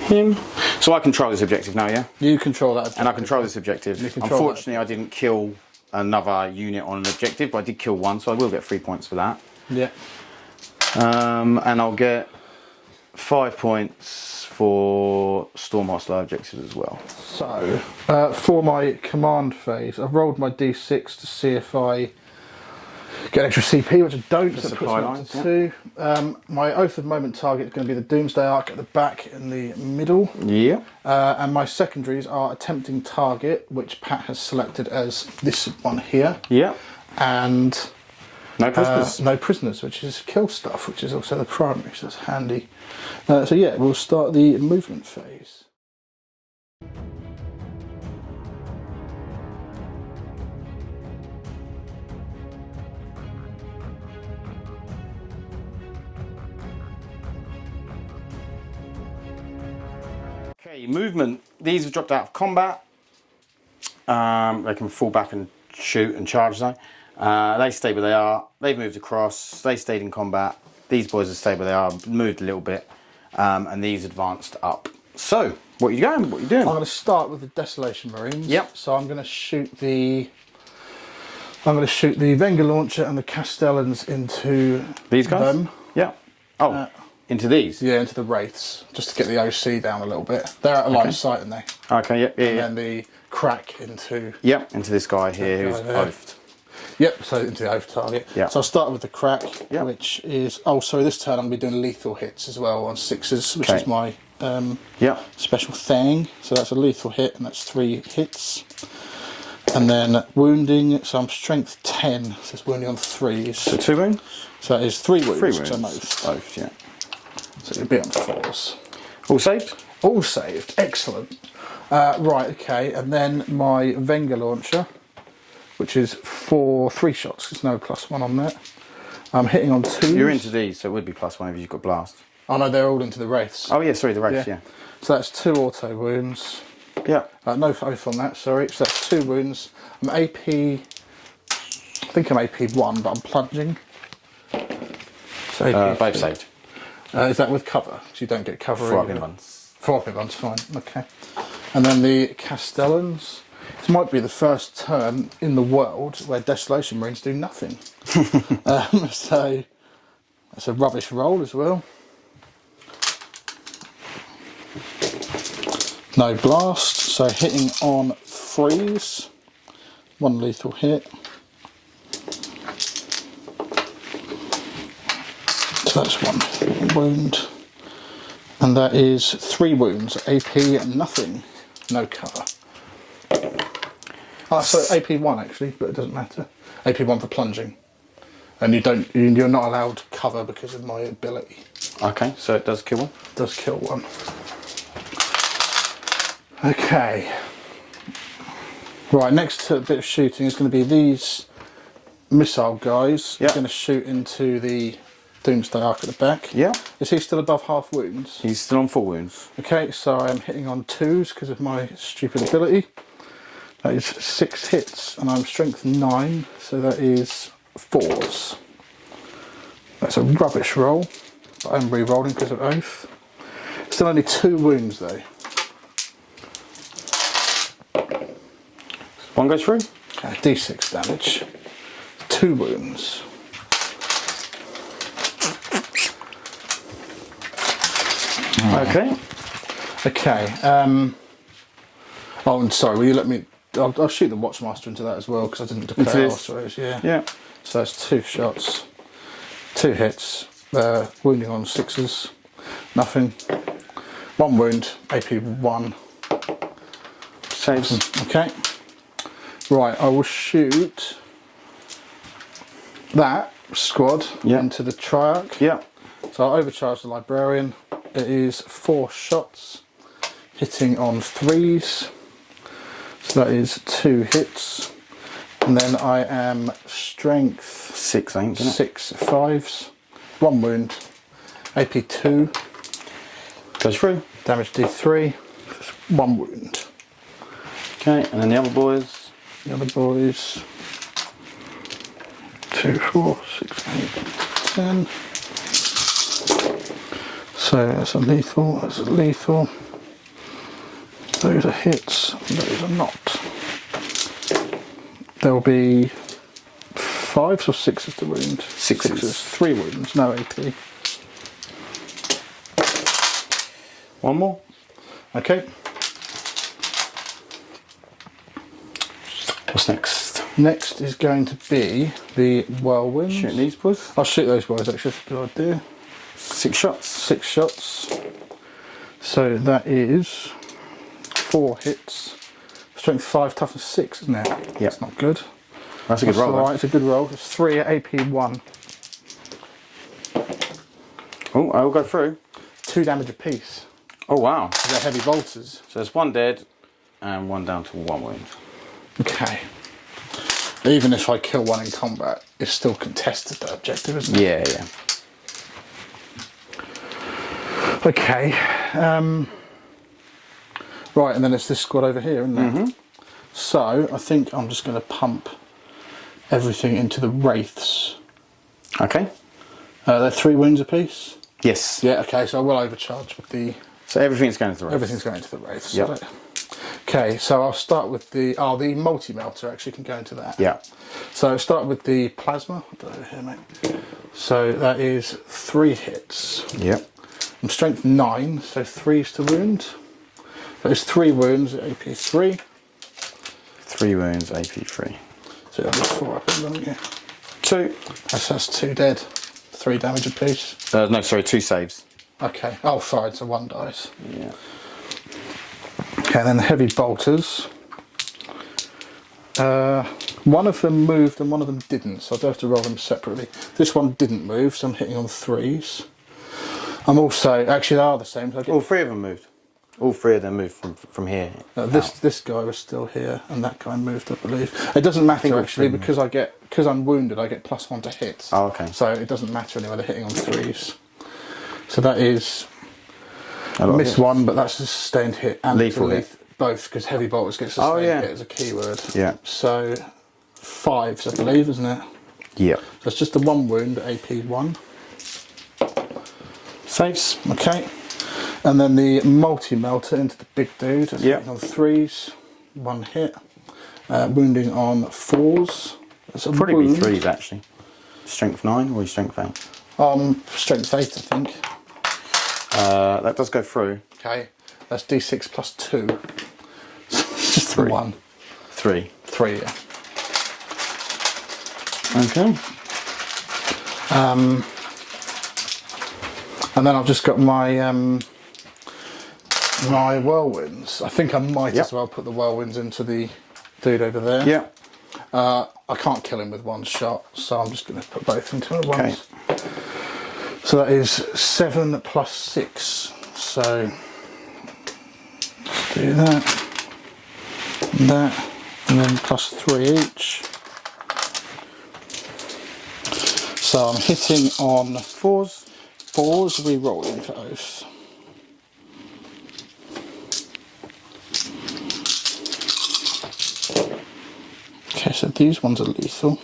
him. So I control this objective now, yeah? You control that objective. And I control this objective. Unfortunately, I didn't kill another unit on an objective, but I did kill 1, so I will get 3 points for that. Yeah. And I'll get 5 points for Storm Hostile objectives as well. So, for my command phase, I've rolled my d6 to see if I get extra CP, which I don't, so that puts me up to 2. My Oath of Moment target is going to be the Doomsday Arc at the back in the middle. Yeah. And my secondaries are Attempting Target, which Pat has selected as this one here. Yeah. And no prisoners. no prisoners, which is kill stuff, which is also the primary, so that's handy. So yeah, we'll start the movement phase. Okay, movement. These have dropped out of combat. They can fall back and shoot and charge though. They stay where they are. They've moved across. They stayed in combat. These boys have stayed where they are, moved a little bit, and these advanced up. So, what are you going? What are you doing? I'm going to start with the Desolation Marines. Yep. So I'm going to shoot the Venga Launcher and the Castellans into These guys? them. Yeah. Oh, into these? Yeah, into the Wraiths, just to get the OC down a little bit. They're out of line of sight, aren't they? Okay, yeah, yeah, And yeah. then the Crack into... Yep, into this guy here who's oathed. Yep, so into the Oath target. Yeah. So I'll start with the Crack, Yep. which is... Oh, sorry, this turn I'm going to be doing lethal hits as well on 6s, which Okay. is my Yeah. special thing. So that's a lethal hit, and that's 3 hits. And then wounding, so I'm strength 10, so it's wounding on 3s. So 2 wounds? So that is 3 wounds, 3 because I'm wounds. oathed. Oathed, yeah. So you'll be on 4s. All saved? All saved, excellent. Right, okay, and then my Venga Launcher, which is for 3 shots, there's no +1 on that. I'm hitting on 2s. You're into these, so it would be +1 if you've got blast. Oh no, they're all into the Wraiths. Oh yeah, sorry, the Wraiths, yeah. So that's 2 auto wounds. Yeah. No oath on that, sorry. So that's 2 wounds. I'm AP... I think I'm AP1, but I'm plunging. So AP Both saved. is that with cover? So you don't get cover. 4 ones. 4 ones, fine. Okay. And then the Castellans. This might be the first turn in the world where Desolation Marines do nothing. So that's a rubbish roll as well. No blast, so hitting on 3s. 1 lethal hit. So that's 1 wound. And that is 3 wounds. AP nothing. No cover. Oh, so AP 1 actually, but it doesn't matter. AP 1 for plunging. And you're not allowed cover because of my ability. Okay, so it does kill one? It does kill 1. Okay. Right, next to a bit of shooting is going to be these missile guys. Yep. Going to shoot into the Doomsday Ark at the back. Yeah. Is he still above half wounds? He's still on 4 wounds. Okay, so I'm hitting on 2s because of my stupid ability. That is 6 hits, and I'm strength 9, so that is 4s. That's a rubbish roll, but I'm re-rolling because of Oath. Still only 2 wounds though. 1 goes through. Okay, D6 damage. 2 wounds. Okay. Okay. Oh, and sorry, will you let me... I'll shoot the Watchmaster into that as well, because I didn't declare Ospreys, yeah. Yeah. So that's 2 shots. 2 hits. Wounding on 6s. Nothing. 1 wound. AP 1. Saves. Okay. Right, I will shoot that squad into the Triarch. Yeah. So I'll overcharge the Librarian. It is 4 shots, hitting on 3s. So that is 2 hits. And then I am strength 6, ain't it? 6 5s. 1 wound. AP 2. Goes through. Damage D3. 1 wound. Okay, and then the other boys. The other boys. 2, 4, 6, 8, 10. So that's a lethal, that's a lethal. Those are hits, those are not. There will be 5s or 6s to wound. 6s. 3 wounds, no AP. 1 more. Okay. What's next? Next is going to be the Whirlwinds. Shooting these boys. I'll shoot those boys actually, that's a good idea. 6 shots. 6 shots. So that is 4 hits. Strength 5, toughness 6, isn't it? Yeah. That's not good. That's a good roll. Alright, it's a good roll. It's 3 at AP 1. Oh, I will go through. 2 damage apiece. Oh, wow. They're heavy bolters. So there's 1 dead and 1 down to 1 wound. Okay. Even if I kill 1 in combat, it's still contested, that objective, isn't it? Yeah, yeah. Okay. Right, and then it's this squad over here, isn't it? Mm-hmm. So, I think I'm just going to pump everything into the Wraiths. Okay. They're 3 wounds apiece? Yes. Yeah, okay, so I will overcharge with the... So everything's going to the Wraiths. Everything's going into the Wraiths. Yep. Okay, so I'll start with the... Oh, the multi-melter actually can go into that. Yeah. So I'll start with the Plasma. I'll do it over here, mate. So that is 3 hits. Yep. I'm strength 9, so 3s to wound. That is 3 wounds at AP 3. 3 wounds, AP 3. So that's 4 up in them, yeah. 2. That's 2 dead. 3 damage apiece. No, sorry, 2 saves. Okay. Oh, sorry, so 1 dies. Yeah. Okay, then the heavy bolters. One of them moved and one of them didn't, so I do have to roll them separately. This one didn't move, so I'm hitting on 3s. I'm also, actually they are the same. So All 3 of them moved. All 3 of them moved from here. This guy was still here, and that guy moved, I believe. It doesn't matter actually because I'm wounded. I get +1 to hit. Oh, okay. So it doesn't matter anyway. They're hitting on 3s. So that is miss 1, but that's a sustained hit and lethal hit. Both because heavy bolters get sustained hit as a keyword. Yeah. So 5s, I believe, isn't it? Yeah. So it's just the 1 wound, AP 1. Saves. Okay. And then the multi-melter into the big dude. That's hitting on 3s. 1 hit. Wounding on 4s. That's a Probably wound. be 3s actually. Strength 9 or strength 8? Strength 8, I think. That does go through. Okay, that's D6 plus 2. Just 3. 1. 3. 3, yeah. Okay. And then I've just got my my whirlwinds. I think I might as well put the whirlwinds into the dude over there. Yeah. I can't kill him with one shot, so I'm just going to put both into it at once. So that is 7 plus 6. So let's do that, and then plus 3 each. So I'm hitting on 4s, re-rolling for oath. Okay, so these ones are lethal.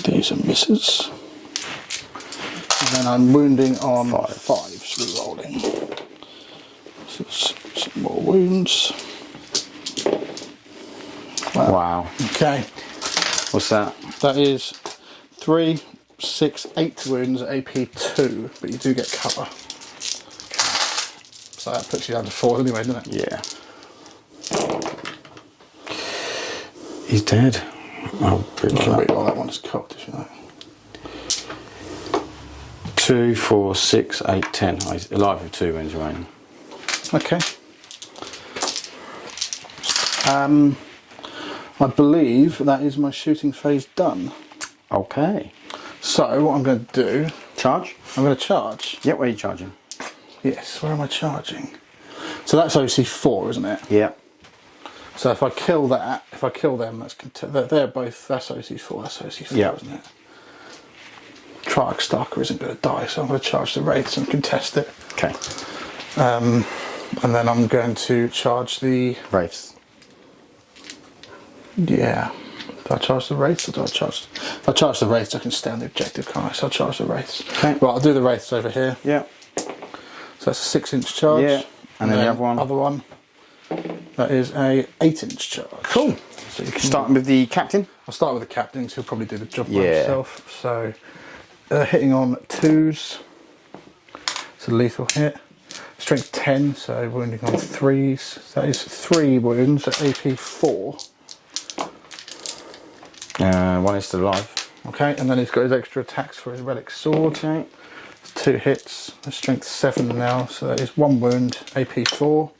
These are misses. And then I'm wounding on 5s, re-rolling. So some more wounds. Wow. Okay. What's that? That is 3, 6, 8 wounds at AP 2, but you do get cover. So that puts you down to 4 anyway, doesn't it? Yeah. He's dead. Oh, You can read all that one as cocked if you like. 2, 4, 6, 8, 10. Oh, he's alive with 2 wounds remaining. Okay. I believe that is my shooting phase done. Okay. So what I'm going to do, Charge? I'm going to charge. Yeah, where are you charging? Yes, where am I charging? So that's OC4, isn't it? Yeah. So if I kill that, if I kill them, they're both, that's OC4, that's OC4, Yeah. isn't it? Triarch Stalker isn't going to die, so I'm going to charge the Wraiths and contest it. Okay. And then I'm going to charge the... Wraiths. Yeah. Do I charge the Wraiths or do I charge... If I charge the Wraiths, I can stay on the objective, can't I? So I'll charge the Wraiths. Okay. Right, I'll do the Wraiths over here. Yeah. So that's a 6-inch charge. Yeah. And then the other one? That is a 8-inch charge. Cool. So you can Starting with the captain? I'll start with the captain, because he'll probably do the job by Yeah. himself. So, hitting on 2s. It's a lethal hit. Strength 10, so wounding on 3s. That is 3 wounds at AP 4. One is still alive. Okay, and then he's got his extra attacks for his relic sword. Okay. 2 hits. Strength 7 now, so that is 1 wound, AP 4.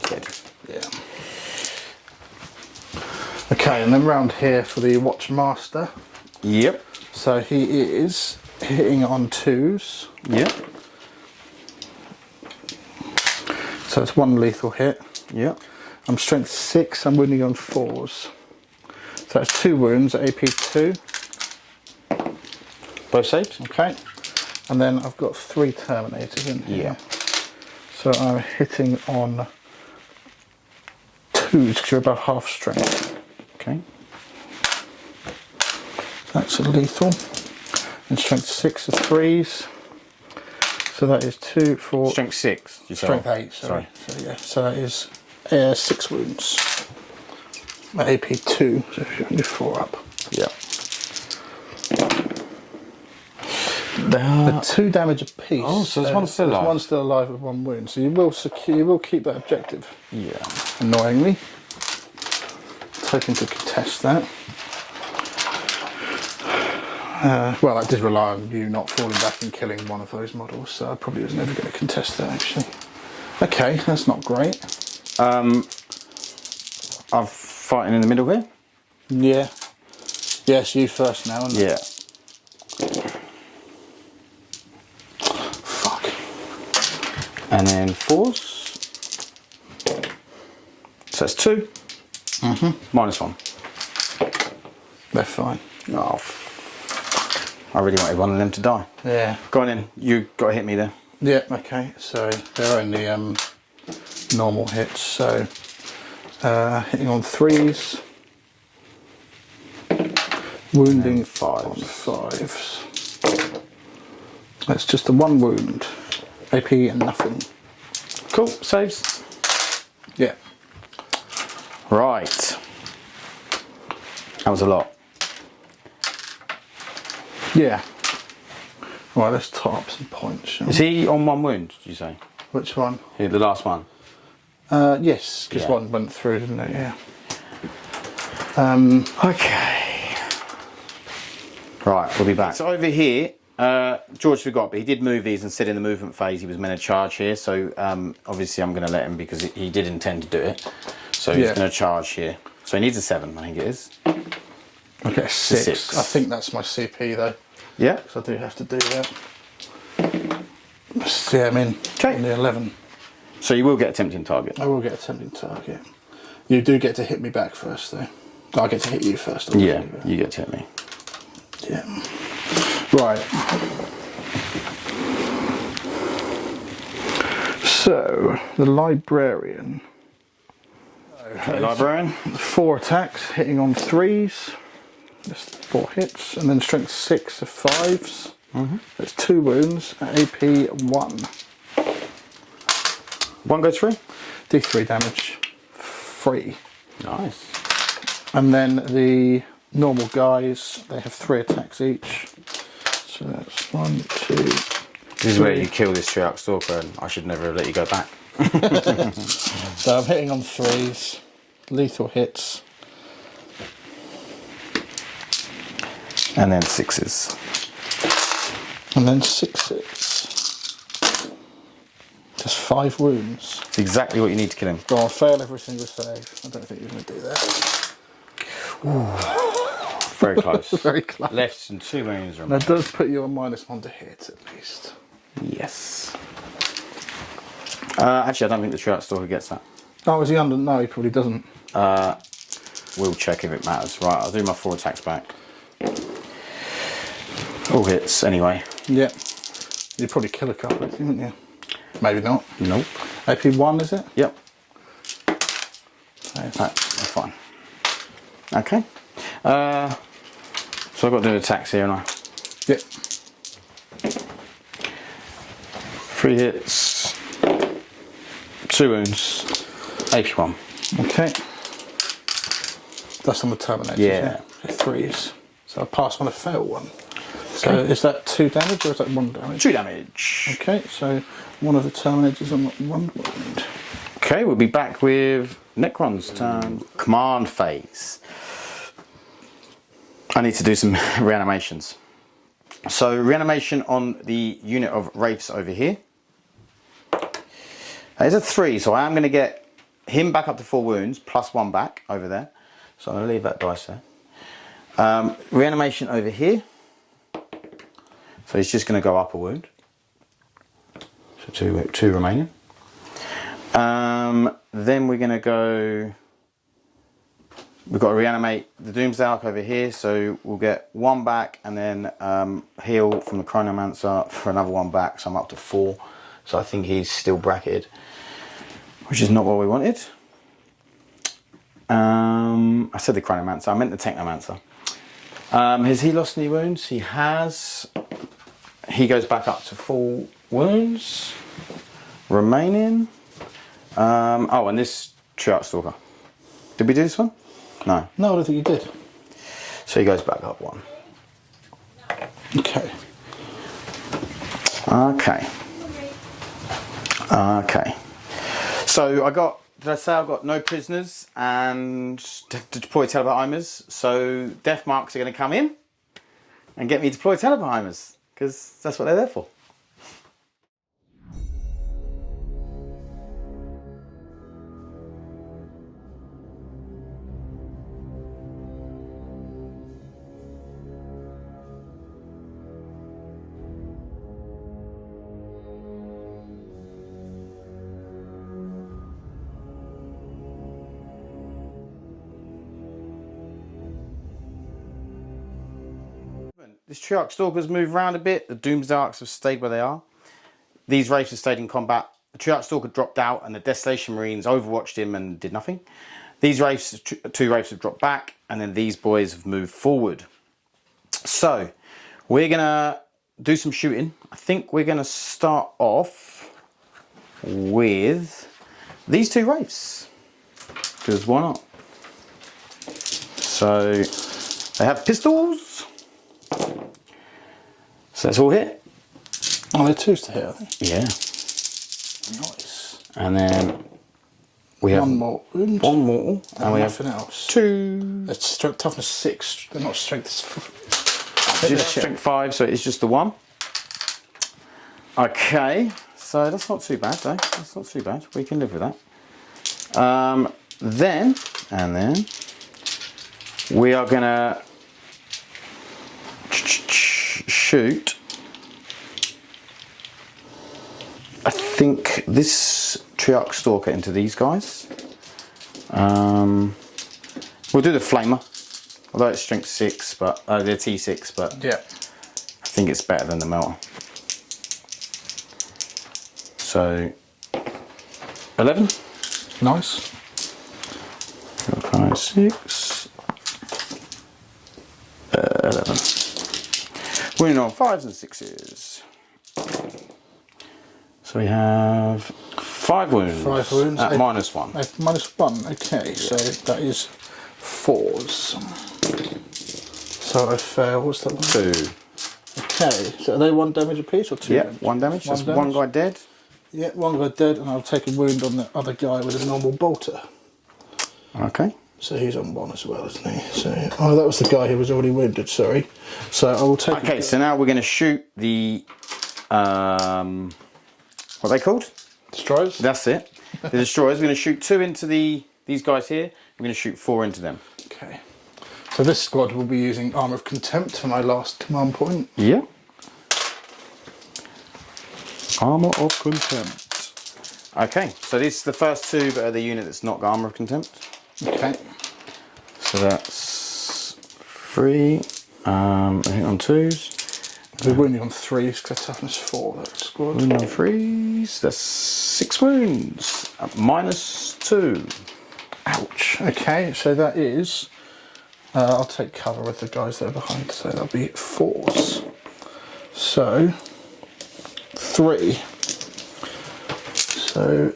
Dead. Yeah. Okay, and then round here for the Watchmaster. Yep. So he is hitting on 2s. Yep. So it's 1 lethal hit. Yep. I'm strength 6, I'm wounding on 4s. So that's 2 wounds at AP 2. Both saves? Okay. And then I've got 3 Terminators in here. Yeah. So I'm hitting on 2s because you're above half strength. Okay. That's a lethal. And strength 6 are 3s. So that is 2, 4. Strength 6. Strength 8, sorry. So yeah, so that is 6 wounds. At AP 2, so if you can do 4 up. Yeah. They're 2 damage apiece. Oh, so there's one still alive. There's one still alive with 1 wound. So you will secure, you will keep that objective. Yeah. Annoyingly. Hoping to contest that. Well, that did rely on you not falling back and killing one of those models, so I probably was never going to contest that actually. Okay, that's not great. I'm fighting in the middle here. Yeah. Yes, you first now, isn't it? Yeah. Fuck. And then 4s. So that's 2. -1. They're fine. Oh, I really wanted one of them to die. Yeah. Go on in. You got to hit me there. Yeah, okay. So they're only normal hits. So hitting on 3s. Wounding 5s. That's just the 1 wound. AP and nothing. Cool. Saves. Yeah. Right. That was a lot. Yeah. Right, let's top up some points. Is he on 1 wound, did you say? Which one? Yeah, the last one. Yes, because Yeah. one went through, didn't it? Yeah. Okay. Right, we'll be back. So over here, George forgot, but he did move these and said in the movement phase he was meant to charge here. So obviously I'm going to let him because he did intend to do it. So he's going to charge here. So he needs a 7, I think it is. Okay, 6. 6. I think that's my CP though. Yeah. So I do have to do that. Yeah, I'm in. Okay. On the 11. So you will get a tempting target. I will get a tempting target. You do get to hit me back first though. I get to hit you first. Yeah, you get to hit me. Yeah. Right. So, the librarian. Okay, librarian. 4 attacks, hitting on 3s. Just 4 hits, and then strength 6 of 5s. That's 2 wounds at AP 1. 1 goes through. D3 damage. 3. Nice. And then the normal guys, they have 3 attacks each. So that's 1, 2. This is where you kill this Triarch Stalker, and I should never have let you go back. So I'm hitting on 3s, lethal hits. And then 6s. And then 6s. Just 5 wounds. It's exactly what you need to kill him. So I'll fail every single save. I don't think you're going to do that. Very close. Very close. Left and 2 wounds remaining. That does put you on -1 to hit at least. Yes. Actually, I don't think the Triarch Stalker gets that. Oh, is he under? No, he probably doesn't. We'll check if it matters. Right, I'll do my 4 attacks back. All hits, anyway. Yeah. You'd probably kill a couple of them, wouldn't you? Maybe not. Nope. AP 1, is it? Yep. Nice. That's fine. Okay. So I've got to do attacks here, haven't I? Yep. 3 hits. 2 wounds. AP 1. Okay. That's on the Terminator. Yeah. 3s. So I pass 1, I fail 1. So is that 2 damage or is that 1 damage? 2 damage. Okay, so one of the Terminators on 1 wound. Okay, we'll be back with Necrons turn. Command phase. I need to do some reanimations. So reanimation on the unit of Wraiths over here. There's a 3, so I am going to get him back up to 4 wounds, plus 1 back over there. So I'm going to leave that dice there. Reanimation over here. So he's just going to go up a wound. So 2 remaining. Then we're going to go... We've got to reanimate the Doomsday Ark over here, so we'll get 1 back and then heal from the Chronomancer for another 1 back, so I'm up to 4. So I think he's still bracketed, which is not what we wanted. I said the Chronomancer, I meant the Technomancer. Has he lost any wounds? He has. He goes back up to 4 wounds remaining. Oh, and this Triarch Stalker. Did we do this one? No. No, I don't think you did. So he goes back up 1. Okay. Okay. Okay. So did I say I got no prisoners and to deploy Teleportimers? So death marks are going to come in and get me to deploy Teleportimers because that's what they're there for. This Triarch Stalker's moved around a bit. The Doomsday Arks have stayed where they are. These Wraiths have stayed in combat. The Triarch Stalker dropped out and the Desolation Marines overwatched him and did nothing. These Wraiths, 2 Wraiths have dropped back and then these boys have moved forward. So, we're going to do some shooting. I think we're going to start off with these 2 Wraiths. Because why not? So, They have pistols. So that's all hit. Oh, they're 2s to hit, I think. Yeah. Nice. And then we have one more wound. One more. And we have nothing else. 2. It's strength, toughness 6. They're not strength. Just strength 5, so it's just the 1. Okay, so that's not too bad though. That's not too bad. We can live with that. Then we are gonna shoot. I think this Triarch Stalker into these guys. We'll do the Flamer, although it's strength 6, but they're T6, but yeah, I think it's better than the Melter. So 11. Nice. 4, 5, 6. 11. Winning on 5s and 6s. So we have 5 wounds. 5 wounds. At -1. -1. Okay, so that is 4s. So I fail. What's that one? 2. Okay, so are they 1 damage apiece or 2? Yeah, damage? 1 damage. That's damage. 1 guy dead. Yeah, 1 guy dead, and I'll take a wound on the other guy with a normal bolter. Okay. So he's on 1 as well, isn't he? So, oh, that was the guy who was already wounded. Sorry. So I will take. Okay, so now we're going to shoot the what are they called? Destroyers. That's it. The destroyers. We're going to shoot 2 into these guys here. We're going to shoot 4 into them. Okay. So this squad will be using Armour of Contempt for my last command point. Yeah. Armour of Contempt. Okay, so this is the first 2, but are the unit that's not got Armour of Contempt. Okay. So that's 3. I think on 2s. We're wounding on 3s because toughness 4. That squad. Wound on 3s. That's 6 wounds. At -2. Ouch. Okay, so that is. I'll take cover with the guys that are behind, so that'll be 4s. So 3. So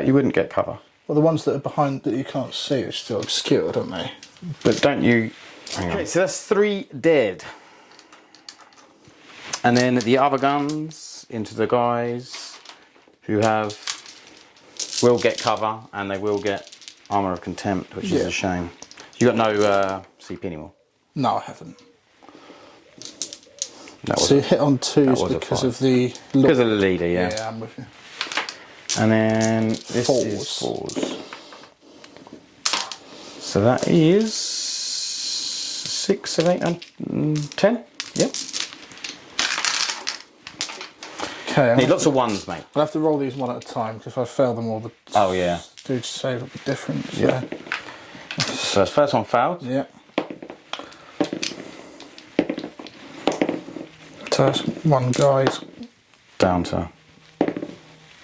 You wouldn't get cover. well, the ones that are behind that you can't see are still obscured, aren't they? But don't you... Hang on. Okay, so that's 3 dead. And then the other guns into the guys who will get cover, and they will get Armour of Contempt, which is a shame. You got no CP anymore? No, I haven't. That was So you hit on 2s a because 5. of the... Because of the leader, yeah. Yeah, I'm with you. And then this 4s. is 4s. So that is 6, 7, 8, and 10. Yep. Okay, Need lots of 1s, mate. I'll have to roll these 1 at a time because if I fail them all, the Oh, yeah. dude's save will be different. So. Yeah. So the first one failed. Yeah. So that's 1 guy's. Down to.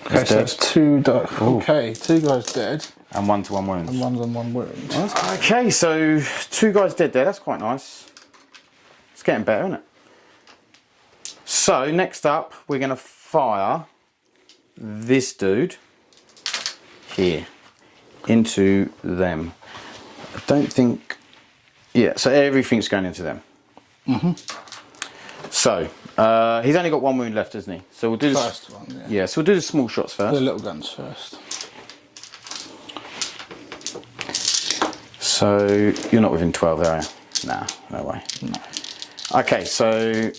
Okay, so that's 2. Okay, 2 guys dead. And 1 to 1 wounds. And 1's on 1 wound. Okay, so 2 guys dead there. That's quite nice. It's getting better, isn't it? So next up, we're going to fire this dude here into them. I don't think. Yeah, so everything's going into them. So he's only got 1 wound left, hasn't he? So we'll do the First one, yeah. Yeah, so we'll do the small shots first. The little guns first. So you're not within 12 there, are you? Nah, no way. No. Okay, so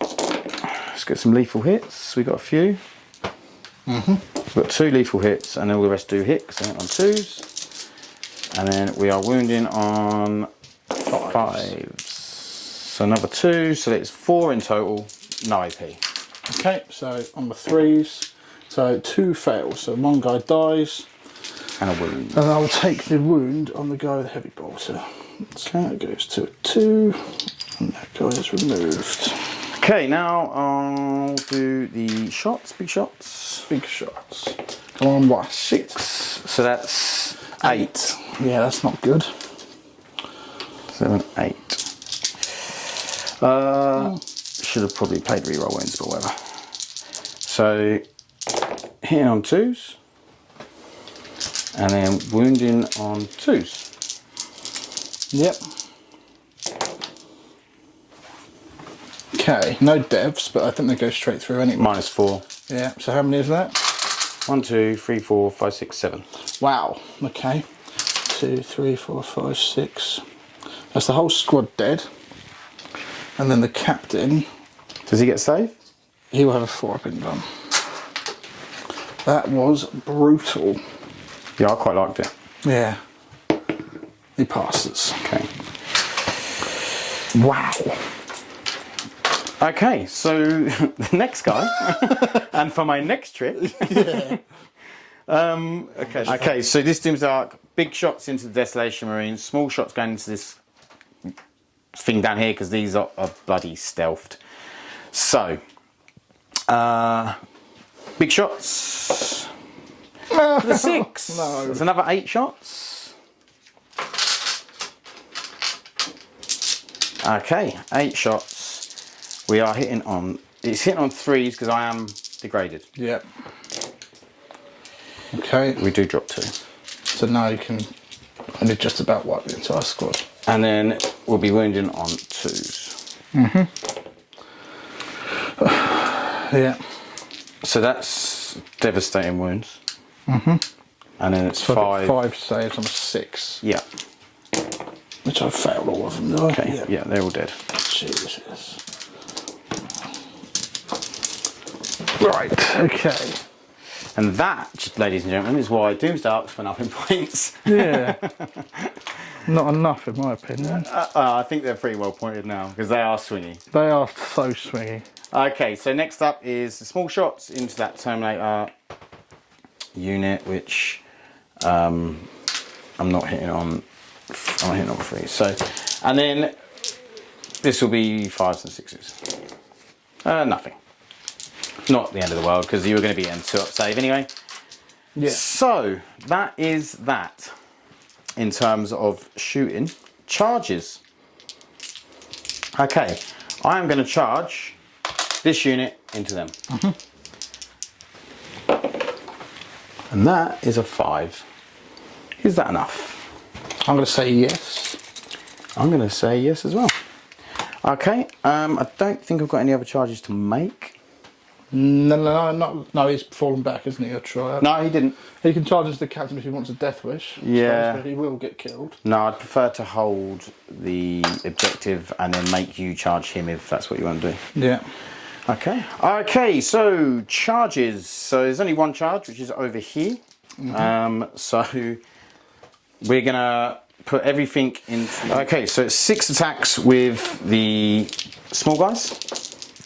let's get some lethal hits. We got a few. We've got 2 lethal hits, and all the rest do hit because they went on 2s. And then we are wounding on 5s. So another 2, so it's 4 in total. No AP. Okay, so on the 3s, so 2 fails. So 1 guy dies. And a wound. And I will take the wound on the guy with the heavy bolter. So that goes to a 2, and that guy is removed. Okay, now I'll do the shots, big shots. Big shots. Come on, what? 6. So that's 8. Yeah, that's not good. 7, 8. Should have probably played reroll wounds, but whatever. So hitting on 2s. And then wounding on 2s. Yep. Okay, no devs, but I think they go straight through anyway. -4. Yeah, so how many is that? 1, 2, 3, 4, 5, 6, 7. Wow, okay. 2, 3, 4, 5, 6. That's the whole squad dead. And then the captain. Does he get saved? He will have a 4 pin done. That was brutal. Yeah, I quite liked it. Yeah. He passes. Okay. Wow. Okay, so the next guy, and for my next trick. Yeah. Okay, so this Doomsday Ark, big shots into the Desolation Marines, small shots going into this thing down here because these are bloody stealthed. So, big shots. For the 6. No. There's another 8 shots. Okay, 8 shots. We are hitting on. It's hitting on 3s because I am degraded. Yep. Okay. We do drop 2. So now you can only just about wipe the entire squad. And then we'll be wounding on 2s. Yeah. So that's devastating wounds. And then it's So I 5. got 5 saves on a 6. Yeah. Which I failed all of them, though. Okay. Yeah, they're all dead. Jesus. Right, okay. And that, ladies and gentlemen, is why Doomsday Arks went up in points. Yeah. Not enough, in my opinion. I think they're pretty well pointed now because they are swingy. They are so swingy. Okay, so next up is the small shots into that Terminator unit, which I'm not hitting on. I'm hitting on 3. So, and then this will be 5s and 6s. Nothing. Not the end of the world because you were going to be in 2 up save anyway. Yeah. So that is that in terms of shooting. Charges. Okay, I am going to charge this unit into them. And that is a 5. Is that enough? I'm going to say yes. I'm going to say yes as well. Okay, I don't think I've got any other charges to make. No, he's fallen back, isn't he? I'll try. No, he didn't. He can charge into the captain if he wants a death wish. Yeah. So he will get killed. No, I'd prefer to hold the objective and then make you charge him if that's what you want to do. Yeah. Okay. Okay, so charges. So there's only one charge, which is over here. So we're going to put everything into... Okay, so it's 6 attacks with the small guys.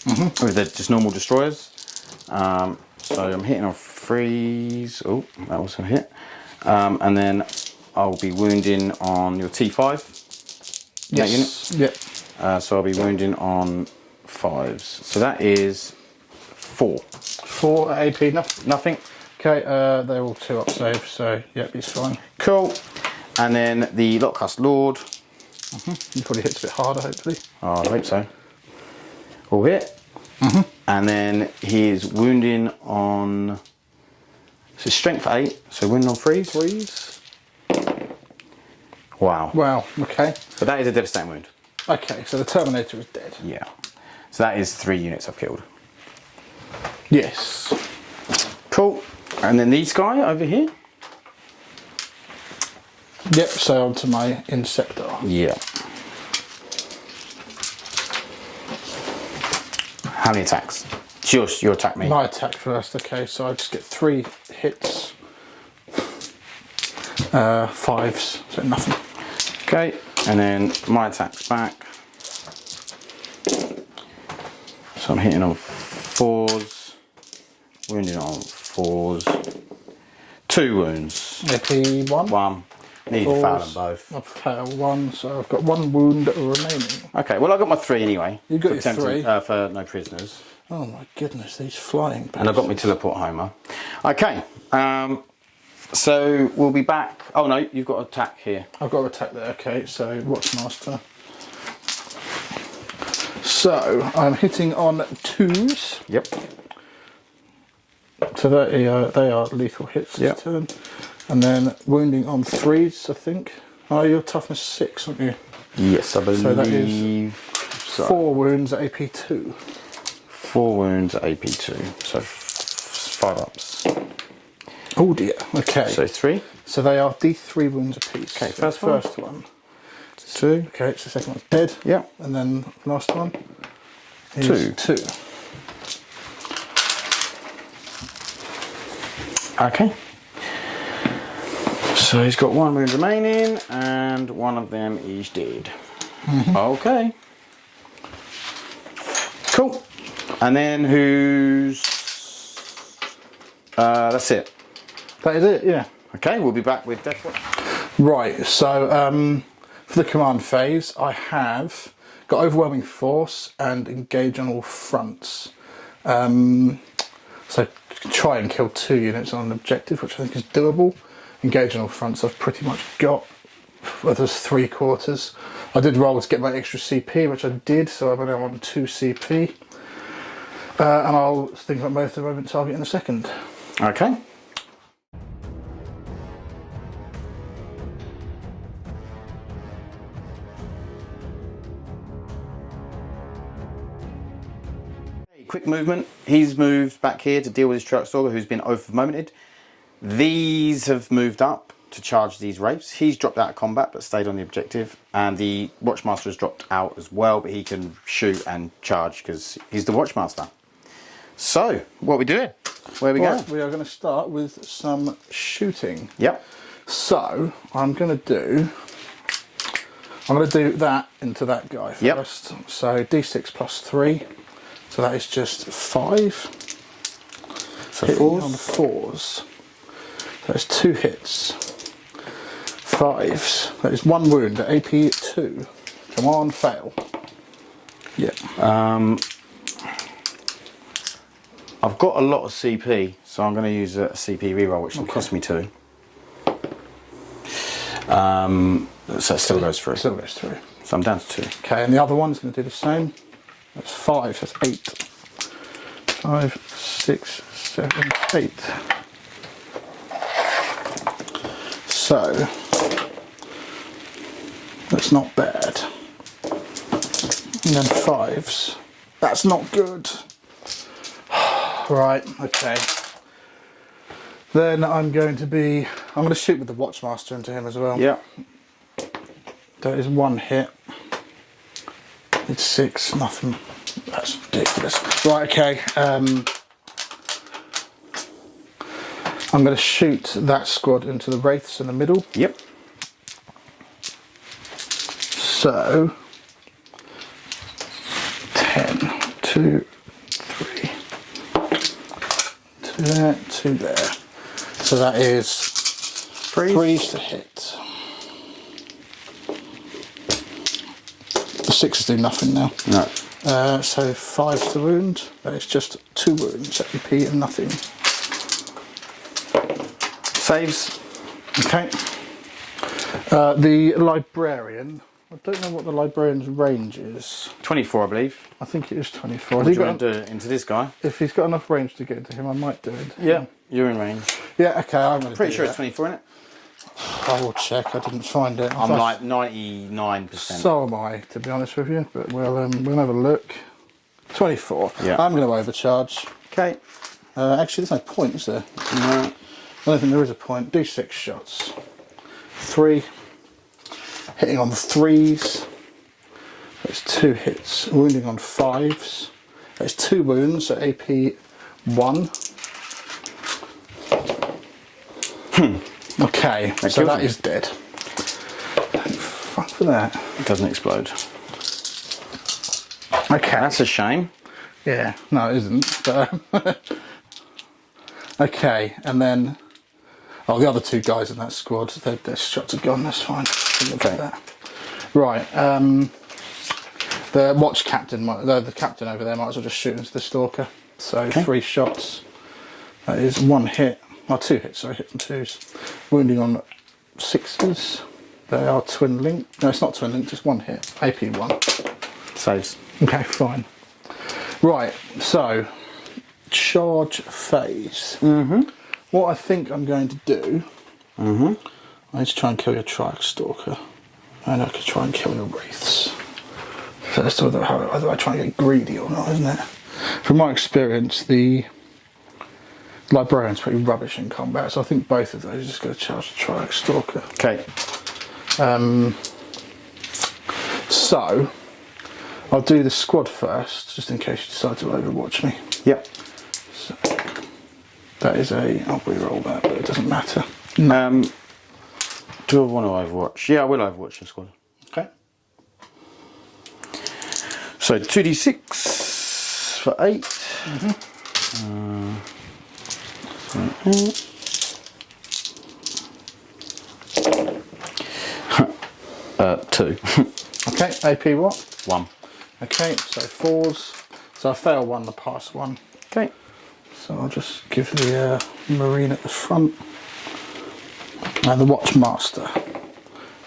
With the just normal destroyers. So I'm hitting on 3s. Oh, that was a hit. And then I'll be wounding on your T5. Yes. Yep. So I'll be wounding on 5s. So that is 4. 4 AP, Nothing. Okay, they're all 2 up saves, so yep, he's fine. Cool. And then the Lokhust Lord. He probably hits a bit harder, hopefully. Oh, I hope so. All hit. And then he is wounding on. So strength 8. So wounding on 3s. Wow. Wow, okay. But that is a devastating wound. Okay, so the Terminator is dead. Yeah. So that is 3 units I've killed. Yes. Cool. And then these guy over here. Yep, so on to my Insector. Yeah. How many attacks? It's your attack me. My attack first, okay, so I just get 3 hits. 5s, so nothing. Okay, and then my attack's back. So I'm hitting on 4s, wounding on 4s. 2 wounds. AP 1. 1. Need to fail them both. I've failed 1, so I've got 1 wound remaining. Okay, well I got my 3 anyway. You got for your 3? For no prisoners. Oh my goodness, these flying And I got my teleport homer. Okay, so we'll be back. Oh no, you've got attack here. I've got to attack there, okay, so Watchmaster. So, I'm hitting on 2s. Yep. So they are lethal hits this turn. And then wounding on 3s, I think. Oh, you're toughness 6, aren't you? Yes, I believe. So that is So 4 wounds at AP2. 4 wounds at AP2. So 5 ups. Oh dear. Okay. So 3. So they are D3 wounds apiece. Okay, So first one. 2. Okay, so the second one's dead. Yeah. And then last one Two. is 2. Okay. So he's got 1 wound remaining, and one of them is dead. Okay. Cool. And then who's... that's it. That is it, yeah. Okay, we'll be back with Death Watch. Right, so for the command phase, I have got Overwhelming Force and Engage on all fronts. So try and kill 2 units on an objective, which I think is doable. Engage on all fronts I've pretty much got, well, there's 3/4. I did roll to get my extra CP, which I did, so I'm now on 2 CP. And I'll think about both the moment target in a second. Okay. Quick movement. He's moved back here to deal with his Truck Stalker, who's been over-momented. These have moved up to charge these Wraiths. He's dropped out of combat but stayed on the objective, and the Watchmaster has dropped out as well, but he can shoot and charge because he's the Watchmaster. So, what are we doing? Where are we going? We are going to start with some shooting. Yep. So, I'm going to do that into that guy first. Yep. So, D6 plus 3. So that is just 5. So Hitting 4s. on 4s. That is 2 hits. 5s. That is 1 wound at AP2. Come on, fail. Yeah. I've got a lot of CP, so I'm going to use a CP reroll, which will cost me 2. So it still goes through. Still goes through. So I'm down to 2. Okay, and the other one's going to do the same. That's 5, that's 8. 5, 6, 7, 8. So, that's not bad. And then 5s. That's not good. Right, okay. Then I'm going to shoot with the Watchmaster into him as well. Yeah. That is 1 hit. It's 6, nothing. That's ridiculous. Right, okay. I'm going to shoot that squad into the Wraiths in the middle. Yep. So, 10, 2, 3, 2 there, 2 there. So that is 3s to hit. The 6s do nothing now. No. So 5 to wound. That is just 2 wounds. AP and nothing. Saves. Okay. The Librarian. I don't know what the Librarian's range is. 24, I believe. I think it is 24. What do you want to do it into this guy? If he's got enough range to get into him, I might do it. Yeah. You're in range. Yeah, okay, I'm going to Pretty sure it's 24, isn't it? I will check, I didn't find it. I'm like 99%. So am I, to be honest with you, but we'll have a look. 24. Yeah. I'm going to overcharge. Okay. Actually, there's no point, is there? No. I don't think there is a point. Do 6 shots. 3. Hitting on the 3s. That's 2 hits. Wounding on 5s. That's 2 wounds at AP 1. Okay, so that is dead. Fuck for that. It doesn't explode. Okay. That's a shame. Yeah, no it isn't. But, okay, and then the other 2 guys in that squad, their shots are gone. That's fine. Look at that. Right. The watch captain, the captain over there, might as well just shoot into the stalker. So 3 shots. That is 1 hit. Oh, 2 hits. Sorry, hits and 2s. Wounding on 6s. They are twin linked. No, it's not twin linked. Just 1 hit. AP 1. Saves. Okay, fine. Right, so charge phase. What I think I'm going to do, I need to try and kill your Triax Stalker, and I could try and kill your Wraiths. So that's whether I try and get greedy or not, isn't it? From my experience, the Librarian's pretty rubbish in combat, so I think both of those are just going to charge the Triarch Stalker. Okay. So, I'll do the squad first, just in case you decide to overwatch me. Yep. So, that is I'll reroll that, but it doesn't matter. Do I want to overwatch? Yeah, I will overwatch the squad. Okay. So 2d6 for 8. Two. Okay, AP what? 1. Okay, so 4s. So I fail 1, I pass 1. Okay. So I'll just give the Marine at the front. And the Watchmaster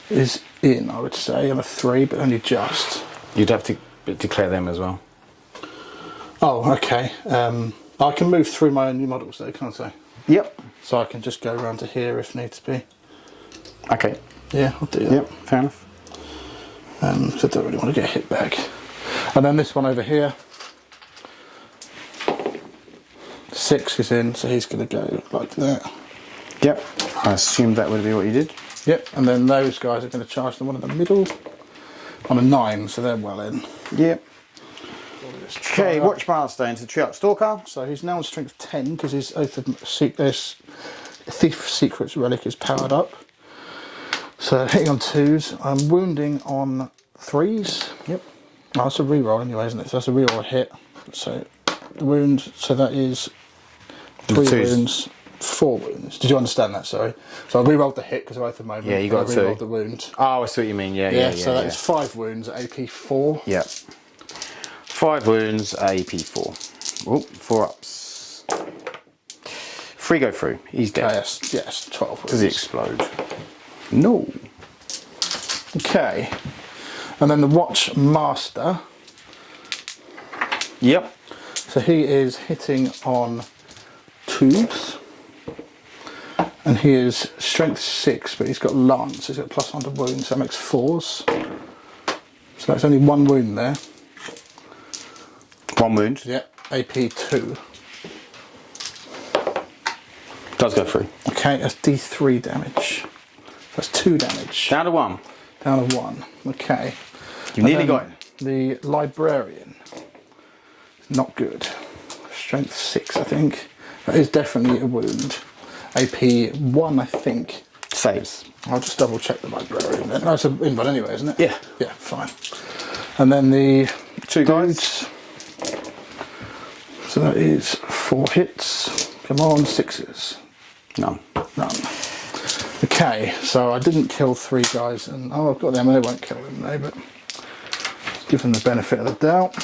is in, I would say, on a 3, but only just. You'd have to declare them as well. Oh, okay. I can move through my own new models though, can't I? Yep. So I can just go around to here if needs be. Okay. Yeah, I'll do that. Yep, fair enough. So I don't really want to get hit back. And then this one over here. 6 is in, so he's going to go like that. Yep. I assumed that would be what you did. Yep, and then those guys are going to charge the one in the middle on a 9, so they're well in. Yep. Okay, Watchmaster into Triarch Stalker. So he's now on strength 10 because his Oath of Thief of Secrets relic is powered up. So hitting on 2s, I'm wounding on 3s. Yep. Oh, that's a reroll anyway, isn't it? So that's a reroll hit. So the wound, so that is 3 wounds, 4 wounds. Did you understand that? Sorry. So I rerolled the hit because of Oath of Moment. Yeah, you got 2. rerolled the wound. Oh, I see what you mean. Yeah. So that is 5 wounds at AP 4. Yeah. 5 wounds, AP 4. Oh, 4 ups. 3 go through. He's dead. Yes, 12 wounds. Does he explode? No. Okay. And then the Watchmaster. Yep. So he is hitting on 2s. And he is strength 6, but he's got lance, so he's got +1 to wounds, so that makes 4s. So that's only 1 wound there. 1 wound. Yeah, AP 2. Does go through. Okay, that's D3 damage. That's 2 damage. Down to 1. Down to 1. Okay. You nearly got him. The Librarian. Not good. Strength 6, I think. That is definitely a wound. AP 1, I think. Saves. I'll just double check the Librarian then. That's an invuln anyway, isn't it? Yeah. Yeah, fine. And then the 2 guys. dudes. So that is 4 hits. Come on, 6s. None. Okay, so I didn't kill 3 guys, and I've got them. I won't kill them though, but give them the benefit of the doubt.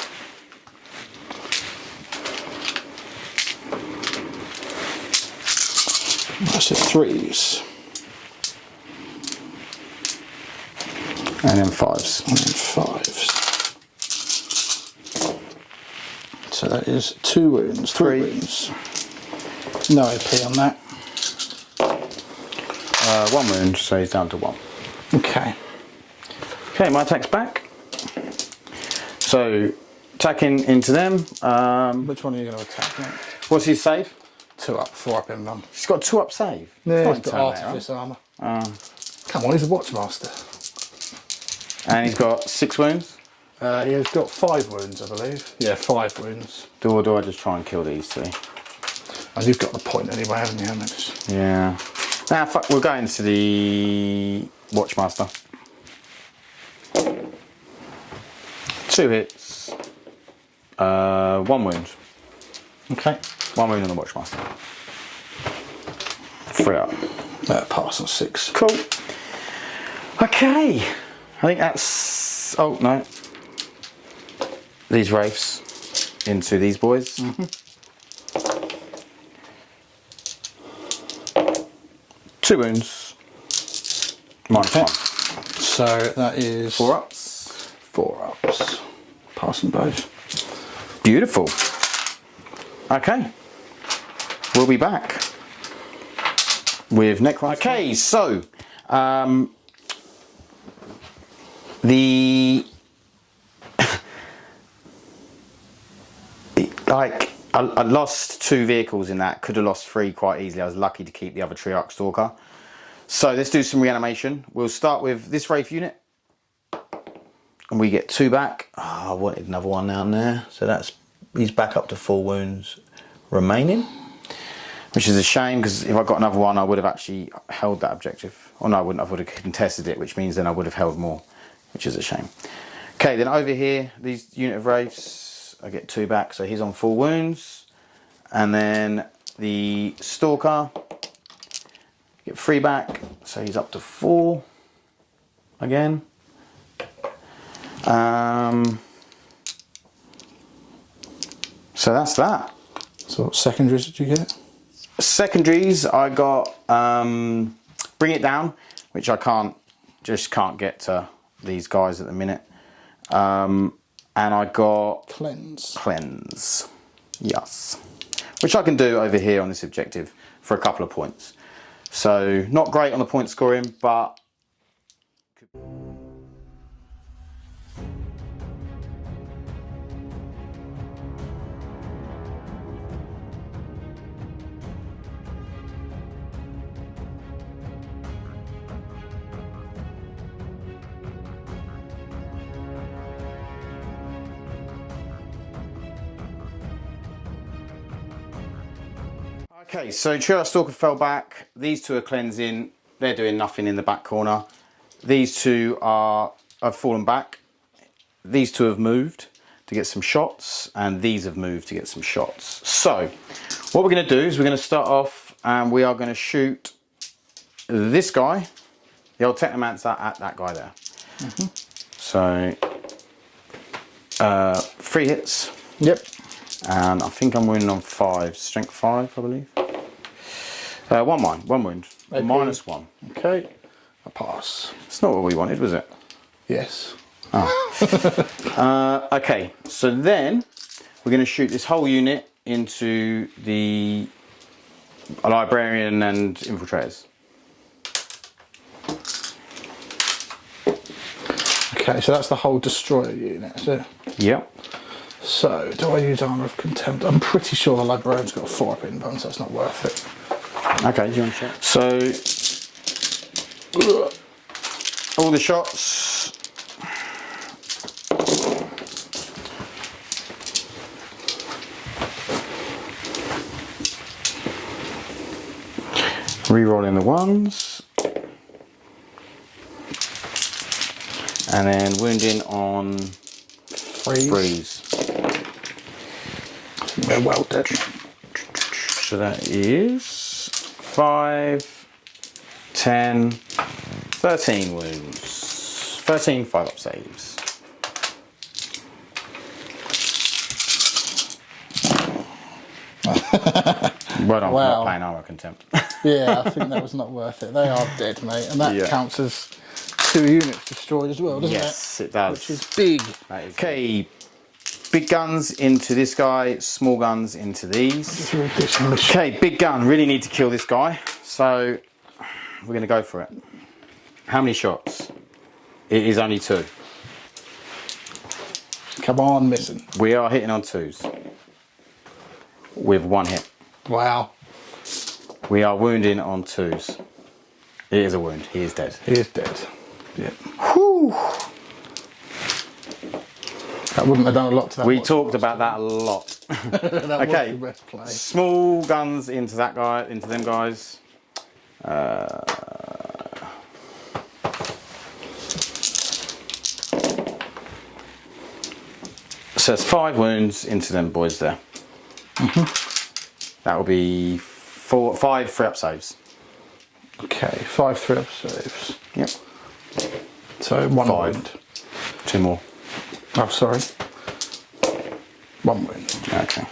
That's it, 3s. And then 5s. And then 5s. So that is 2 wounds, 3 wounds. No AP on that. 1 wound, so he's down to 1. Okay. Okay, my attack's back. So, attacking into them. Which one are you going to attack? Mate? What's his save? 2 up, 4 up in run. He's got 2 up save. Yeah, It's he's not got turn artifice armour. there, Come on, he's a Watchmaster. And he's got 6 wounds. He has got 5 wounds, I believe. Yeah, 5 wounds. Or do I just try and kill these 2? And you've got the point anyway, haven't you, Alex? Yeah. Nah, fuck, we'll go into the Watchmaster. 2 hits. 1 wound. Okay. 1 wound on the Watchmaster. 3 up. Pass on 6. Cool. Okay. I think that's... Oh, no. These Wraiths into these boys. 2 wounds. -1. So that is 4 ups. 4 ups. Passing both. Beautiful. Okay. We'll be back with Necrons. Okay, so the Like, I lost 2 vehicles in that. Could have lost 3 quite easily. I was lucky to keep the other Triarch Stalker. So let's do some reanimation. We'll start with this Wraith unit. And we get 2 back. Oh, I wanted another one down there. So he's back up to 4 wounds remaining. Which is a shame, because if I got another one, I would have actually held that objective. Or no, I wouldn't. I would have contested it, which means then I would have held more, which is a shame. Okay, then over here, these unit of Wraiths, I get 2 back, so he's on 4 wounds. And then the Stalker, get 3 back, so he's up to 4 again. So that's that. So what secondaries did you get? Secondaries, I got Bring It Down, which I just can't get to these guys at the minute. And I got Cleanse, yes, which I can do over here on this objective for a couple of points. So not great on the point scoring, but okay, so Triarch Stalker fell back. These 2 are cleansing. They're doing nothing in the back corner. These 2 have fallen back. These 2 have moved to get some shots, and these have moved to get some shots. So what we're going to do is we're going to start off, and we are going to shoot this guy, the old Technomancer, at that guy there. So 3 hits. Yep. And I think I'm wounding on 5, strength 5, I believe. 1 wound, Okay. -1. Okay, a pass. It's not what we wanted, was it? Yes. Oh. Okay, so then we're going to shoot this whole unit into the Librarian and Infiltrators. Okay, so that's the whole Destroyer unit, is it? Yep. So, do I use Armour of Contempt? I'm pretty sure the Librarian's got a 4-up in button, so it's not worth it. Okay, do you want to check? So, all the shots. Re-rolling the 1s. And then wounding on 3s. We're well dead. So that is 5, 10, 13 wounds. 13 5-up saves. Well done for not playing Armour Contempt. Yeah, I think that was not worth it. They are dead, mate, and that counts as 2 units destroyed as well, doesn't it? Yes, it does. Which is big. Okay, big guns into this guy, small guns into these. Okay, big gun, really need to kill this guy, so we're going to go for it. How many shots? It is only 2. Come on, missing. We are hitting on 2s with 1 hit. Wow. We are wounding on 2s. It is a wound. He is dead. He is dead. Yeah. Whew. That wouldn't have done a lot to that. We talked about that a lot. That Okay. was the best play. Small guns into that guy, into them guys. So it's 5 wounds into them boys there. That will be 5 3-up saves. Okay, 5 3-up saves. Yep. So 1 5. wound. 2 more. Oh, sorry. 1 wound. Okay.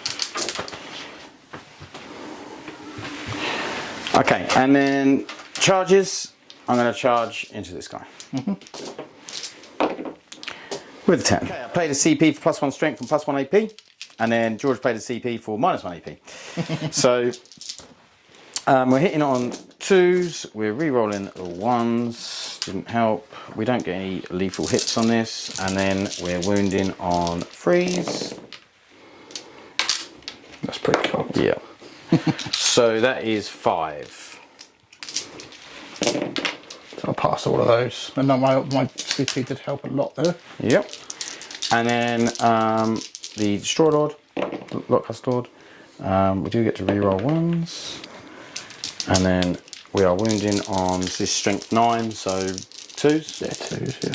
Okay, and then charges. I'm going to charge into this guy. With a 10. Okay, I played a CP for +1 strength and +1 AP. And then George played a CP for -1 AP. So we're hitting on 2s. We're re-rolling the 1s. Didn't help. We don't get any lethal hits on this. And then we're wounding on 3s. That's pretty cool. Yeah. So that is 5. So I'll pass all of those. And then my CP did help a lot there. Yep. And then the Destroy Lord, Lokhust Lord. We do get to reroll 1s. And then we are wounding on this strength 9, so 2s. Yeah, 2s, yeah.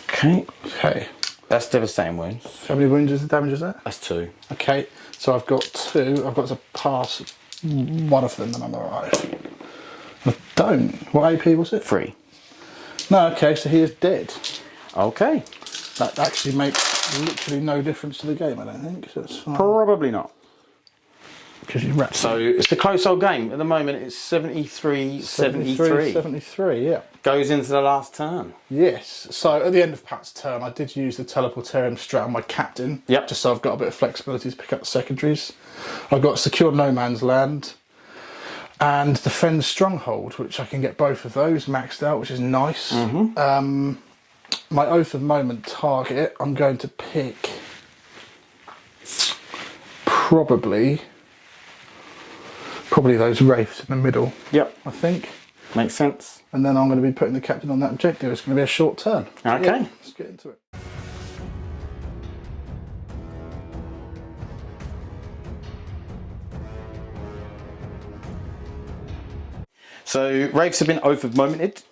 Okay. Okay. That's devastating wounds. How many wounds is the damage is that? That's 2. Okay, so I've got 2. I've got to pass one of them and I'm alright. I don't. What AP was it? 3. No, okay, so he is dead. Okay. That actually makes literally no difference to the game, I don't think. So it's fine. Probably not. Because you wrapped. So it's a close old game. At the moment it's 73-73. 73, yeah. Goes into the last turn. Yes. So at the end of Pat's turn, I did use the Teleportarium strat on my captain. Yep. Just so I've got a bit of flexibility to pick up the secondaries. I've got Secure No Man's Land and Defend Stronghold, which I can get both of those maxed out, which is nice. My Oath of Moment target, I'm going to pick probably those Wraiths in the middle. Yep. I think. Makes sense. And then I'm going to be putting the captain on that objective. It's going to be a short turn. Okay. Yeah, let's get into it. So Wraiths have been Oath of Momented.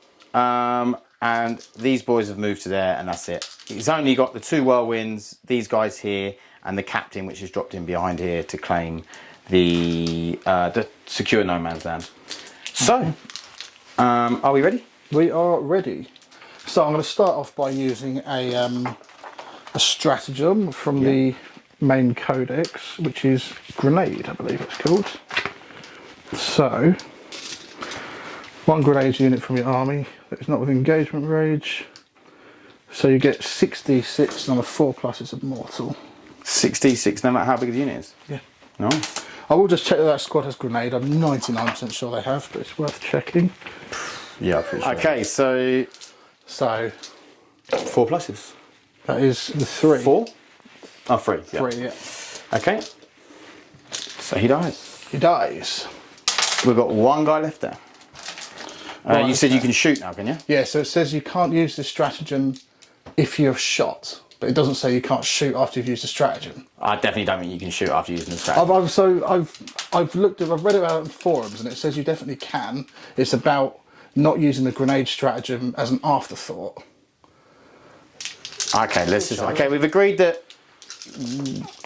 And these boys have moved to there, and that's it. He's only got the 2 whirlwinds, these guys here, and the captain, which is dropped in behind here to claim the Secure No Man's Land. So, are we ready? We are ready. So I'm going to start off by using a stratagem from the main codex, which is Grenade, I believe it's called. So, 1 grenade unit from your army that is not with engagement range. So you get 66 and on a 4+ it's a mortal. 66, no matter how big the unit is? Yeah. Nice. I will just check that squad has grenade. I'm 99% sure they have, but it's worth checking. Yeah, I'm pretty sure. Okay, so 4 pluses. That is the 3. 4? Oh, 3. Yeah. 3, yeah. Okay. So he dies. He dies. We've got 1 guy left there. Right, you said you can shoot now, can you? Yeah, so it says you can't use this stratagem if you're shot, but it doesn't say you can't shoot after you've used a stratagem. I definitely don't think you can shoot after using the stratagem. I've read about it in forums, and it says you definitely can. It's about not using the grenade stratagem as an afterthought. Okay, we've agreed that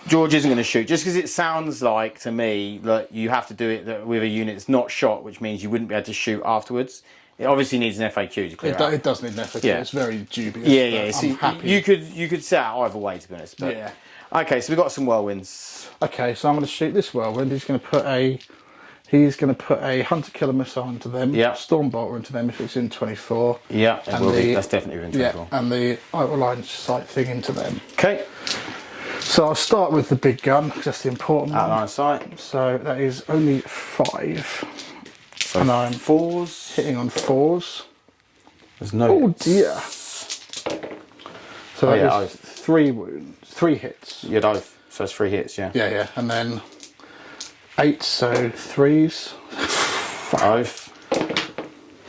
George isn't going to shoot, just because it sounds like to me that you have to do it with a unit that's not shot, which means you wouldn't be able to shoot afterwards. It obviously needs an FAQ to clear out. It does need an FAQ. Yeah. It's very dubious. Yeah. I'm happy. You could set out either way, to be honest. But, yeah. Okay, so we've got some whirlwinds. Okay, so I'm going to shoot this whirlwind. He's going to put a hunter killer missile into them. Yeah. Storm bolter into them if it's in 24. Yeah, that's definitely in 24. Yeah, and the outer line sight thing into them. Okay. So I'll start with the big gun because that's the important one. Outline sight. So that is only 5. So and I'm 4s. hitting on 4s. There's no. Oh hits. dear. So that is Oath. 3 wounds, 3 hits. You'd Oath, so it's 3 hits, yeah. Yeah, and then 8, so 3s. Oath.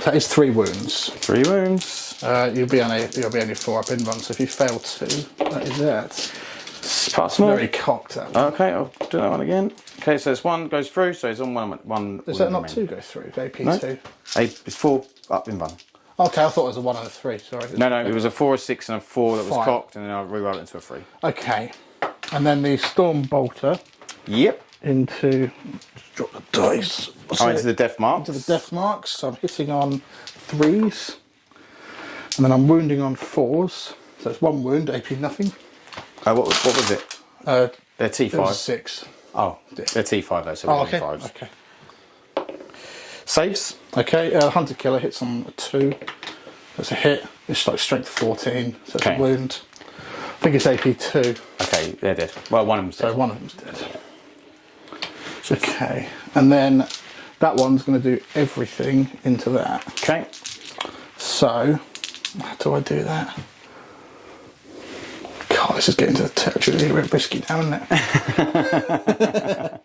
That is 3 wounds. 3 wounds. You'll be only 4 up in run, so if you fail 2, that is that. Pass more. Very cocked that one. Okay, I'll do that one again. Okay, so it's 1 goes through, so it's on one. Is that not 2 go through? AP2? No. It's 4 up in run. Okay, I thought it was a 1 and a 3, sorry. No, it was a 4, a 6 and a 4 that was Fine. cocked, and then I rerolled it into a 3. Okay, and then the Storm Bolter Yep. into, just drop the dice. Into the death marks. Into the death marks, so I'm hitting on 3s, and then I'm wounding on 4s, so it's 1 wound, AP nothing. What was it? They're T5. It was 6. Oh, they're T5 though, so okay. 5s. Okay. Saves. Okay, Hunter Killer hits on a 2. That's a hit. It's like strength 14, so it's a wound. I think it's AP2. Okay, they're dead. Well, one of them's dead. So one of them's dead. Okay, and then that one's going to do everything into that. Okay. So, how do I do that? God, this is getting to the territory a bit risky now, isn't it?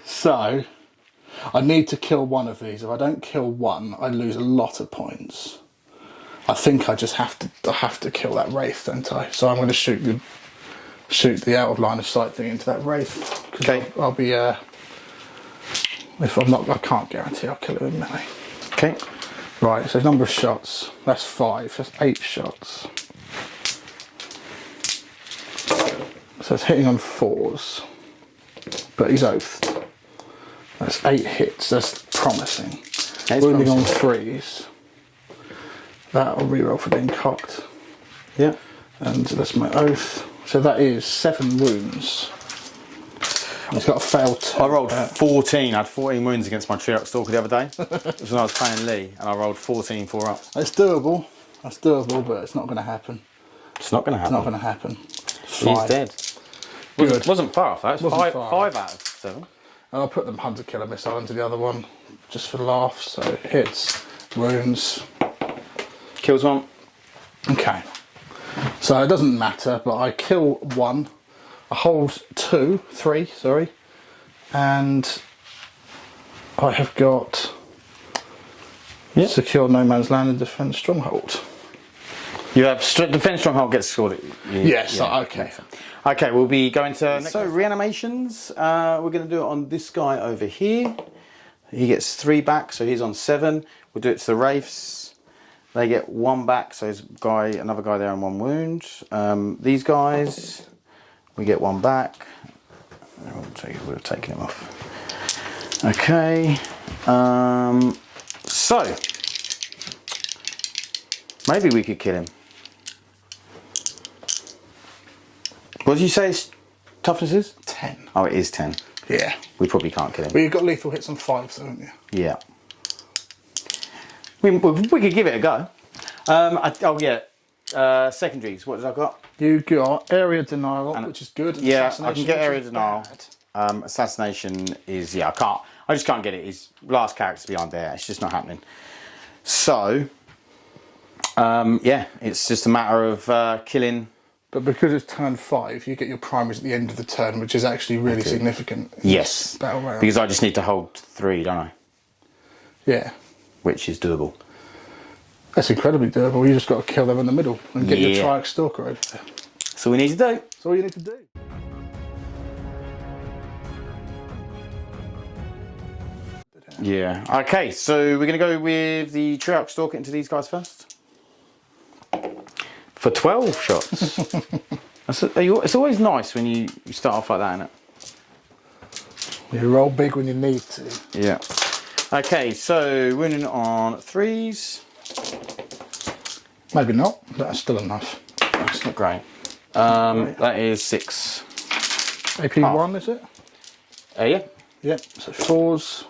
So, I need to kill one of these. If I don't kill one, I lose a lot of points. I think I just have to kill that Wraith, don't I? So I'm going to shoot the out of line of sight thing into that Wraith. Okay. I'll be if I'm not, I can't guarantee I'll kill it in melee. Okay. Right. So number of shots. That's 5. That's 8 shots. So it's hitting on 4s, but he's oathed. That's 8 hits. That's promising. Wounding on 3s. That'll reroll for being cocked. Yeah. And that's my oath. So that is 7 wounds. He's got a failed. I rolled 14. I had 14 wounds against my Triarch Stalker the other day. It was when I was playing Lee, and I rolled 14 4-ups. That's doable. That's doable, but it's not going to happen. It's not going to happen. It's not going to happen. He's dead. Good. Wasn't far off. That was Wasn't 5 out of 7. And I'll put the Hunter Killer Missile into the other one, just for laughs. So hits, wounds. Kills one. Okay. So it doesn't matter, but I kill 1. I hold 3, sorry. And I have got secure no man's land and defend stronghold. You have defense stronghold gets scored. Yes, yeah. Okay. Okay, we'll be going to so reanimations. We're going to do it on this guy over here. He gets 3 back, so he's on 7. We'll do it to the Wraiths. They get 1 back, so there's another guy there on 1 wound. These guys, we get 1 back. We're taking him off. Okay. So maybe we could kill him. What did you say his toughness is? 10. Oh, it is 10. Yeah. We probably can't kill him. Well, you've got lethal hits on 5, though, haven't you? Yeah. We could give it a go. Secondaries. What did I got? You got area denial, which is good. Yeah, I can get area denial. Assassination is I just can't get it. His last character's behind there. It's just not happening. So, it's just a matter of killing. But because it's turn 5, you get your primaries at the end of the turn, which is actually really significant. Yes, battle round. Because I just need to hold 3, don't I? Yeah. Which is doable. That's incredibly doable. You just got to kill them in the middle and get your Triarch Stalker over there. That's all we need to do. That's all you need to do. Yeah. Okay, so we're going to go with the Triarch Stalker into these guys first. For 12 shots. It's always nice when you start off like that, isn't it? You roll big when you need to. Yeah. Okay, so winning on 3s. Maybe not, but that's still enough. That's not great. That is 6. AP 1, is it? Yeah. Yep, so 4s.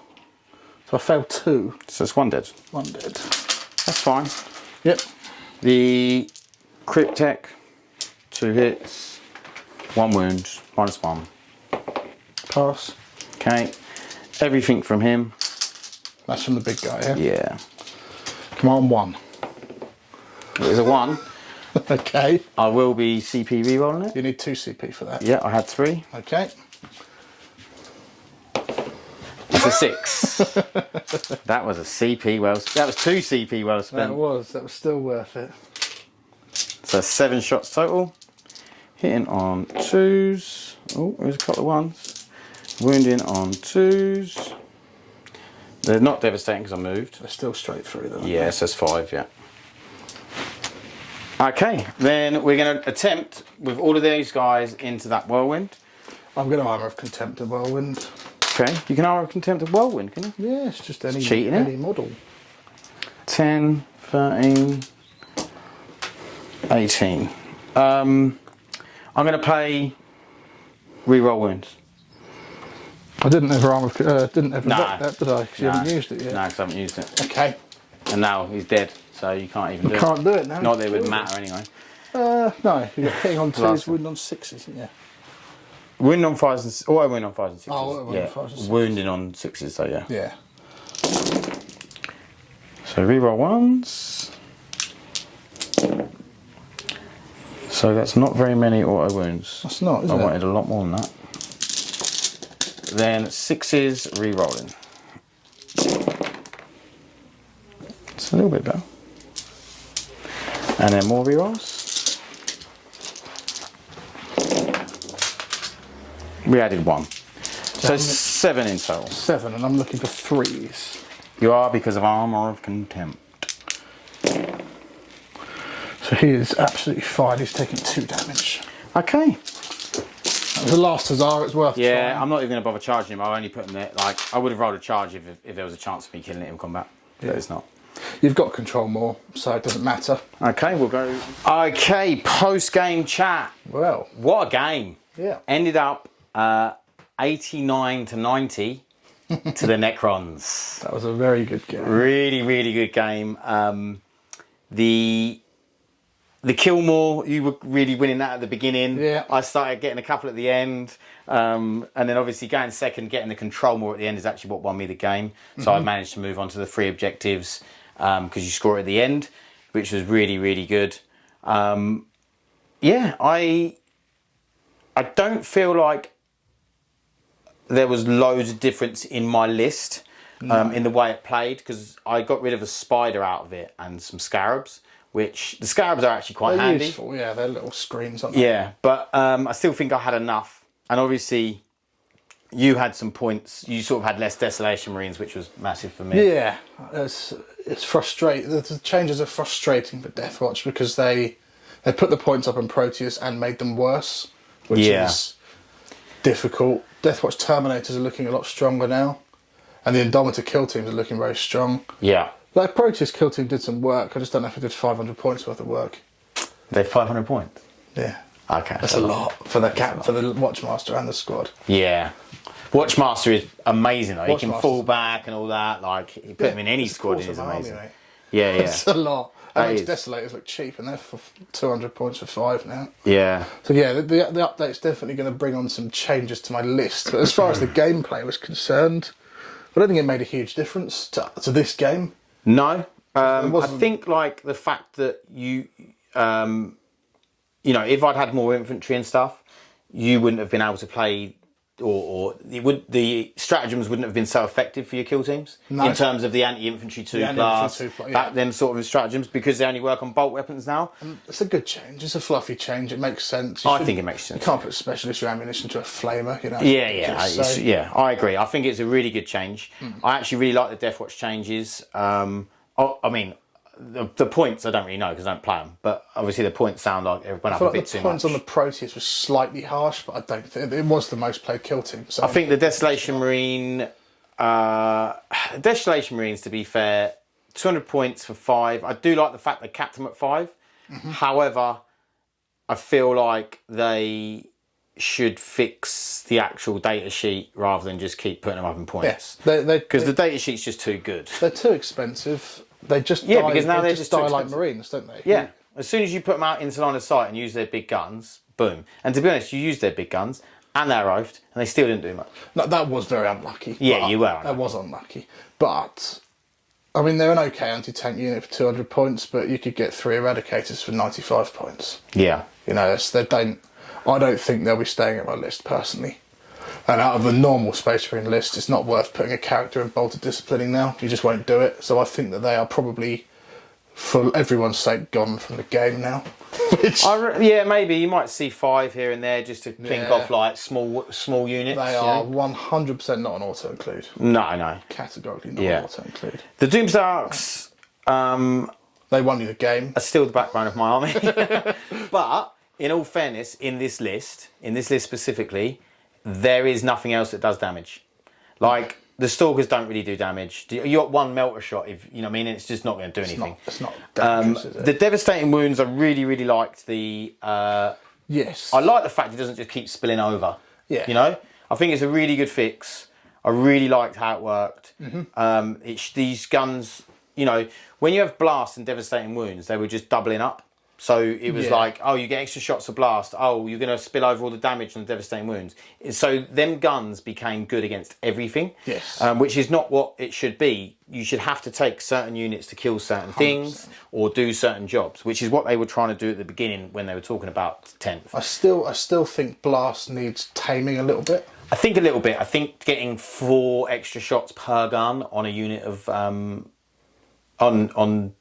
So I failed 2. So it's 1 dead. 1 dead. That's fine. Yep. The Cryptek, 2 hits, 1 wound, -1. Pass. Okay. Everything from him. That's from the big guy, yeah? Yeah. Come on, 1. There's a 1. Okay. I will be CP rerolling it. You need 2 CP for that. Yeah, I had 3. Okay. That's a 6. That was a CP well. That was 2 CP well spent. That was still worth it. So 7 shots total. Hitting on 2s. Oh, there's a couple of 1s. Wounding on 2s. They're not devastating because I moved. They're still straight through though. Yeah, it says 5, yeah. Okay, then we're going to attempt with all of these guys into that whirlwind. I'm going to Armour of Contempt of Whirlwind. Okay, you can Armour of Contempt of whirlwind, can you? Yeah, it's just any, cheating, any model. 10, 13, 18. I'm going to play reroll wounds. I didn't ever look that, did I? Because you haven't used it yet. No, because I haven't used it. Okay. And now he's dead, so you can't even do it. Can't do it now. Not that it would matter anyway. No, you're hitting on 2s, wounding on 6s, yeah. Wound on 5s and auto wound on 5s and 6s. Oh, auto wound on 5s and 6s. Wounding on 6s, so yeah. Yeah. So reroll 1s. So that's not very many auto wounds. That's not, is I it? wanted a lot more than that. Then 6s re-rolling. It's a little bit better. And then more re-rolls. We added 1. So 7 in total. 7, and I'm looking for 3s. You are, because of Armour of Contempt. So he is absolutely fine. He's taking 2 damage. Okay. The last Hussar, it's worth Yeah, trying. I'm not even going to bother charging him. I'll only put him there. Like, I would have rolled a charge if there was a chance of me killing it in combat. But it's not. You've got control more, so it doesn't matter. Okay, we'll go. Okay, post-game chat. Well, What a game. yeah. Ended up 89 to 90 to the Necrons. That was a very good game. Really, really good game. The Killmore, you were really winning that at the beginning. Yeah. I started getting a couple at the end. And then obviously going second, getting the control more at the end is actually what won me the game. So I managed to move on to the 3 objectives because you score at the end, which was really, really good. Yeah, I don't feel like there was loads of difference in my list in the way it played, because I got rid of a spider out of it and some scarabs, which the scarabs are actually quite They're handy. useful, yeah, they're little screens, aren't they? Yeah, but I still think I had enough. And obviously, you had some points. You sort of had less Desolation Marines, which was massive for me. Yeah, it's frustrating. The changes are frustrating for Deathwatch because they put the points up on Proteus and made them worse, which is difficult. Deathwatch Terminators are looking a lot stronger now, and the Indomitor kill teams are looking very strong. Yeah. Like Proteus kill team did some work. I just don't know if it did 500 points worth of work. They're 500 points. Yeah, Okay. that's a lot for the for the Watchmaster and the squad. Yeah. Watchmaster is amazing though. He can Watchmaster's fall back and all that. Like, you put him in any squad and he's amazing. Army, mate. Yeah, yeah. It's a lot. That And makes is. Desolators look cheap, and they're for 200 points for 5 now. Yeah. So yeah, the update's definitely going to bring on some changes to my list. But as far as the gameplay was concerned, I don't think it made a huge difference to this game. No. I wasn't- think like the fact that you know, if I'd had more infantry and stuff, you wouldn't have been able to play, or the stratagems wouldn't have been so effective for your kill teams in terms of the anti-infantry 2 class, them sort of stratagems, because they only work on bolt weapons now. It's a good change. It's a fluffy change. It makes sense. I think it makes sense. You can't put special issue ammunition to a flamer, you know. Yeah, I agree. I think it's a really good change. I actually really like the Deathwatch changes. I mean, the points I don't really know because I don't play them, but obviously the points sound like it went up a bit too much. The points on the Proteus was slightly harsh, but I don't think it was the most played kill team. So I think the Desolation Marine, Desolation Marines, to be fair, 200 points for 5. I do like the fact they capped them at 5. However, I feel like they should fix the actual data sheet rather than just keep putting them up in points. Yes, Because the data sheet's just too good. they're too expensive. They just Yeah, die, because now they're just too die like expensive. Marines, don't they? Yeah. As soon as you put them out into line of sight and use their big guns, boom. And to be honest, you used their big guns and they arrived and they still didn't do much. No, that was very unlucky. Yeah, but you were That unlucky. was unlucky. But, I mean, they're an okay anti-tank unit for 200 points, but you could get 3 Eradicators for 95 points. Yeah. You know, I don't think they'll be staying at my list, personally. And out of the normal Space Marine list, it's not worth putting a character in Bolted Disciplining now. You just won't do it. So I think that they are probably, for everyone's sake, gone from the game now. Which Yeah, maybe you might see 5 here and there just to plink Yeah. off like small units. they you are know? 100% not an auto-include. No. Categorically not Yeah. an auto-include. The Doomsday Arcs They won you the game. are still the backbone of my army. But in all fairness, in this list specifically, there is nothing else that does damage. Like, the Stalkers don't really do damage. You got 1 melter shot, if you know what I mean, and it's just not going to do anything. It's not dangerous, is it? The Devastating Wounds, I really, really liked the... Yes. I like the fact it doesn't just keep spilling over. Yeah. You know? I think it's a really good fix. I really liked how it worked. These guns, you know, when you have Blast and Devastating Wounds, they were just doubling up. So it was like, oh, you get extra shots of blast. Oh, you're going to spill over all the damage and the devastating wounds. So them guns became good against everything. Yes. Which is not what it should be. You should have to take certain units to kill certain 100%. things or do certain jobs, which is what they were trying to do at the beginning when they were talking about 10th. I still think blast needs taming a little bit. I think a little bit. I think getting 4 extra shots per gun on a unit of on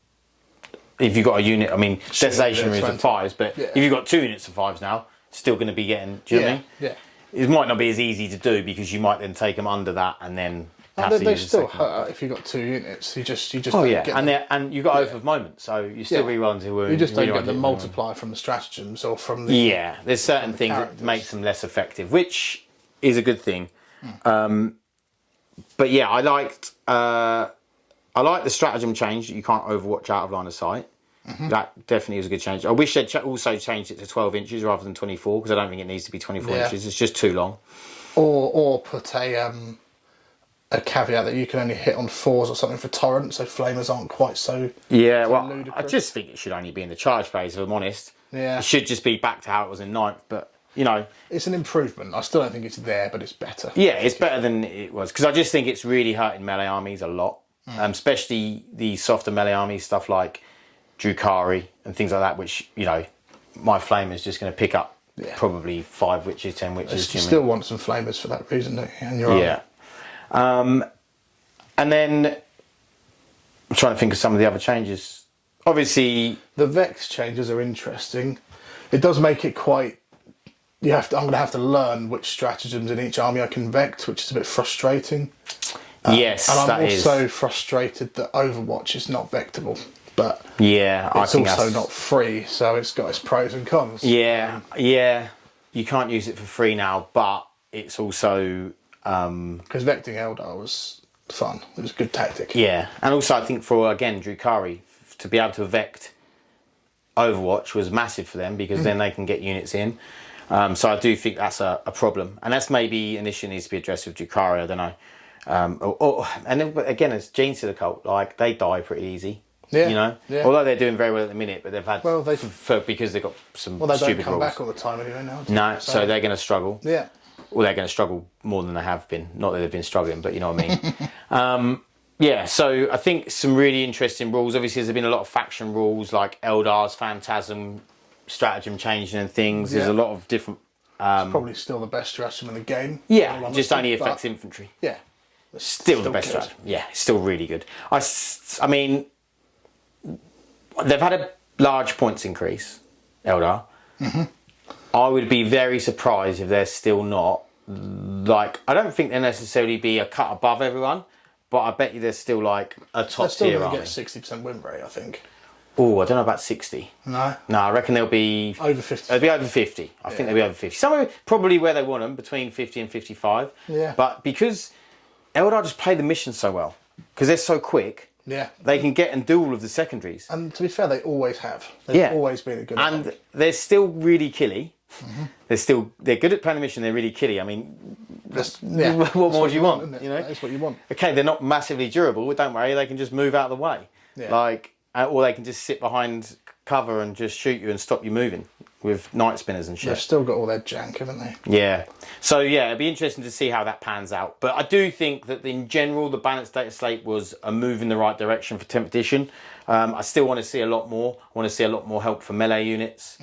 if you've got a unit, I mean, Desolation is of 5s, but if you've got 2 units of 5s now, still going to be getting, do you know what I mean? Yeah. It might not be as easy to do because you might then take them under that and then have to they use still hurt if you've got 2 units. You just oh don't yeah, get and you've got oath of moment, so you still reroll into wounds. You just don't get the multiplier from the stratagems or from the... Yeah, there's certain things that makes them less effective, which is a good thing. But yeah, I liked the stratagem change that you can't overwatch out of line of sight. That definitely was a good change. I wish they'd also changed it to 12 inches rather than 24 because I don't think it needs to be 24 inches. It's just too long. Or put a caveat that you can only hit on 4s or something for torrent, so flamers aren't quite so... Yeah, so well, ludicrous. I just think it should only be in the charge phase, if I'm honest. Yeah. It should just be back to how it was in 9th, but, you know... It's an improvement. I still don't think it's there, but it's better. Yeah, it's better than it was, because I just think it's really hurting melee armies a lot, especially the softer melee armies, stuff like Drukhari and things like that, which, you know, my flame is just going to pick up probably 5 witches, 10 witches. You still want some flamers for that reason, don't you? And you're and then I'm trying to think of some of the other changes. Obviously, the Vex changes are interesting. It does make it quite... I'm going to have to learn which stratagems in each army I can Vex, which is a bit frustrating. Yes, and I'm also frustrated that Overwatch is not vectable. But it's also not free, so it's got its pros and cons. Yeah, you can't use it for free now, but it's also... Because Vecting Eldar was fun. It was a good tactic. Yeah, and also I think for, again, Drukhari, to be able to Vect Overwatch was massive for them because then they can get units in. So I do think that's a problem. And that's maybe an issue that needs to be addressed with Drukhari, I don't know. And then, again, it's Genes to the Cult. Like, they die pretty easy. Yeah, you know, although they're doing very well at the minute, but they've had because they've got some they stupid don't come rules. back all the time anyway now. No, so they're going to struggle. Yeah, well, they're going to struggle more than they have been. Not that they've been struggling, but you know what I mean. Yeah, so I think some really interesting rules. Obviously, there's been a lot of faction rules like Eldar's Phantasm, stratagem changing and things. There's a lot of different. It's probably still the best stratagem in the game. Yeah, just only affects infantry. Yeah, still the best stratagem. Yeah, it's still really good. I mean. They've had a large points increase, Eldar. I would be very surprised if they're still not. Like, I don't think they'll necessarily be a cut above everyone, but I bet you they're still like a top tier army. They're still going to get 60% win rate, I think. Oh, I don't know about 60. No? No, I reckon they'll be... Over 50. They'll be over 50. I think they'll be over 50. Somewhere probably where they want them, between 50 and 55. Yeah. But because Eldar just play the mission so well, because they're so quick... Yeah, they can get and do all of the secondaries. And to be fair, they always have. They've always been a good and army. They're still really killy. They're good at playing the mission. They're really killy. I mean, what more do you want? You know, that's what you want. Okay, they're not massively durable, but don't worry, they can just move out of the way. Yeah. Like, or they can just sit behind cover and just shoot you and stop you moving with night spinners and shit. They've still got all their jank, haven't they? Yeah. So yeah, it'd be interesting to see how that pans out. But I do think that in general, the balanced data slate was a move in the right direction for 10th edition. I still want to see a lot more. I want to see a lot more help for melee units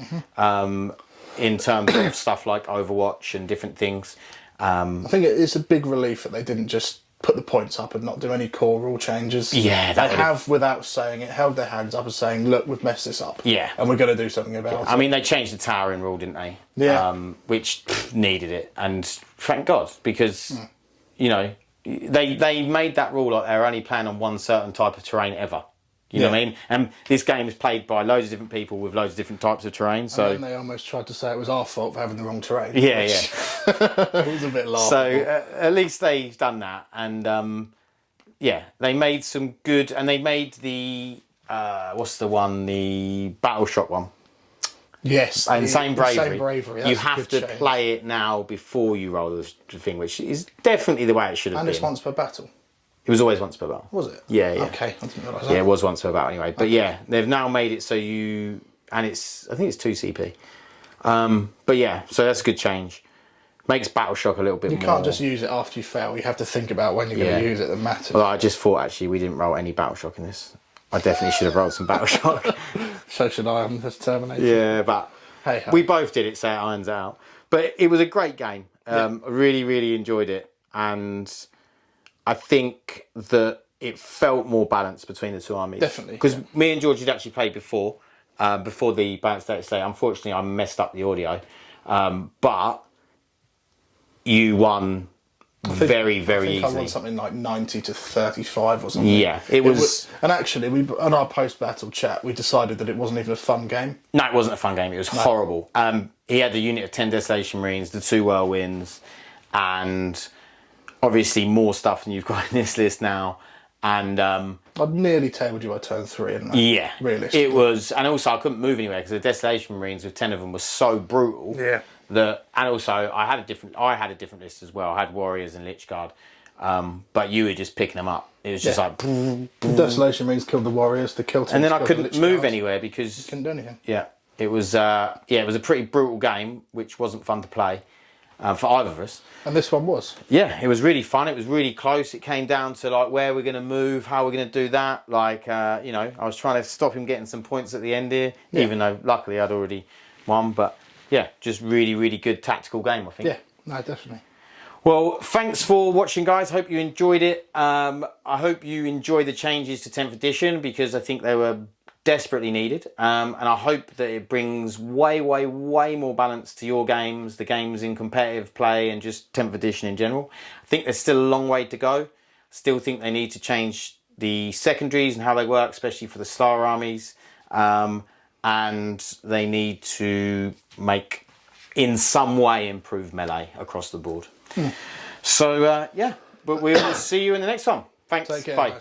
in terms of stuff like Overwatch and different things. I think it's a big relief that they didn't just put the points up and not do any core rule changes. Yeah, they have, without saying it, held their hands up and saying, look, we've messed this up. Yeah. And we're going to do something about it. I mean, they changed the towering rule, didn't they? Yeah. Which needed it. And thank God, because, you know, they made that rule like they're only playing on one certain type of terrain ever. You know what I mean? And this game is played by loads of different people with loads of different types of terrain. So and then they almost tried to say it was our fault for having the wrong terrain. Yeah, it was a bit laughable. So at least they've done that. And yeah, they made some good... And they made the... what's the one? The Battle Shock one. Yes. And same bravery. Same bravery. You have to play it now before you roll the thing, which is definitely the way it should have been. And it's once per battle. It was always once per battle. Was it? Yeah, yeah. Okay, I didn't realise that. Yeah, it was once per battle anyway. But yeah, they've now made it so you and I think it's 2 CP. But yeah, so that's a good change. Makes Battle Shock a little bit more. You can't just use it after you fail. You have to think about when you're going to use it. That matters. Well, I just thought actually we didn't roll any Battle Shock in this. I definitely should have rolled some Battle Shock. So should I on this Terminator. Yeah, but hey, we both did it, so it irons out. But it was a great game. I really, really enjoyed it, and I think that it felt more balanced between the two armies. Definitely, because me and George had actually played before the balanced data state. Unfortunately, I messed up the audio, but you won very, very easily. I won something like 90 to 35 or something. Yeah, it was. And actually, on our post-battle chat, we decided that it wasn't even a fun game. No, it wasn't a fun game. It was horrible. He had the unit of 10 Desolation Marines, the 2 Whirlwinds, and obviously more stuff than you've got in this list now. And I'd nearly tabled you by turn 3, hadn't I? Yeah, realistically. it was, and also I couldn't move anywhere because the Desolation Marines with 10 of them was so brutal. Yeah. And also I had a different list as well. I had Warriors and Lich Guard, but you were just picking them up. It was just like the Desolation Marines killed the Warriors, the kill teams, and then I couldn't the move anywhere because you couldn't do anything. Yeah, it was a pretty brutal game, which wasn't fun to play for either of us. And this one was. Yeah, it was really fun. It was really close. It came down to like where we're going to move, how we're going to do that. Like you know, I was trying to stop him getting some points at the end here, even though luckily I'd already won. But yeah, just really, really good tactical game, I think. Yeah, no, definitely. Well, thanks for watching, guys. Hope you enjoyed it. I hope you enjoyed the changes to 10th edition because I think they were desperately needed. And I hope that it brings way, way, way more balance to your games, the games in competitive play and just 10th edition in general. I think there's still a long way to go. Still think they need to change the secondaries and how they work, especially for the Star armies. And they need to make, in some way, improve melee across the board. So, yeah, but we will see you in the next one. Thanks. Take care, bye. guys.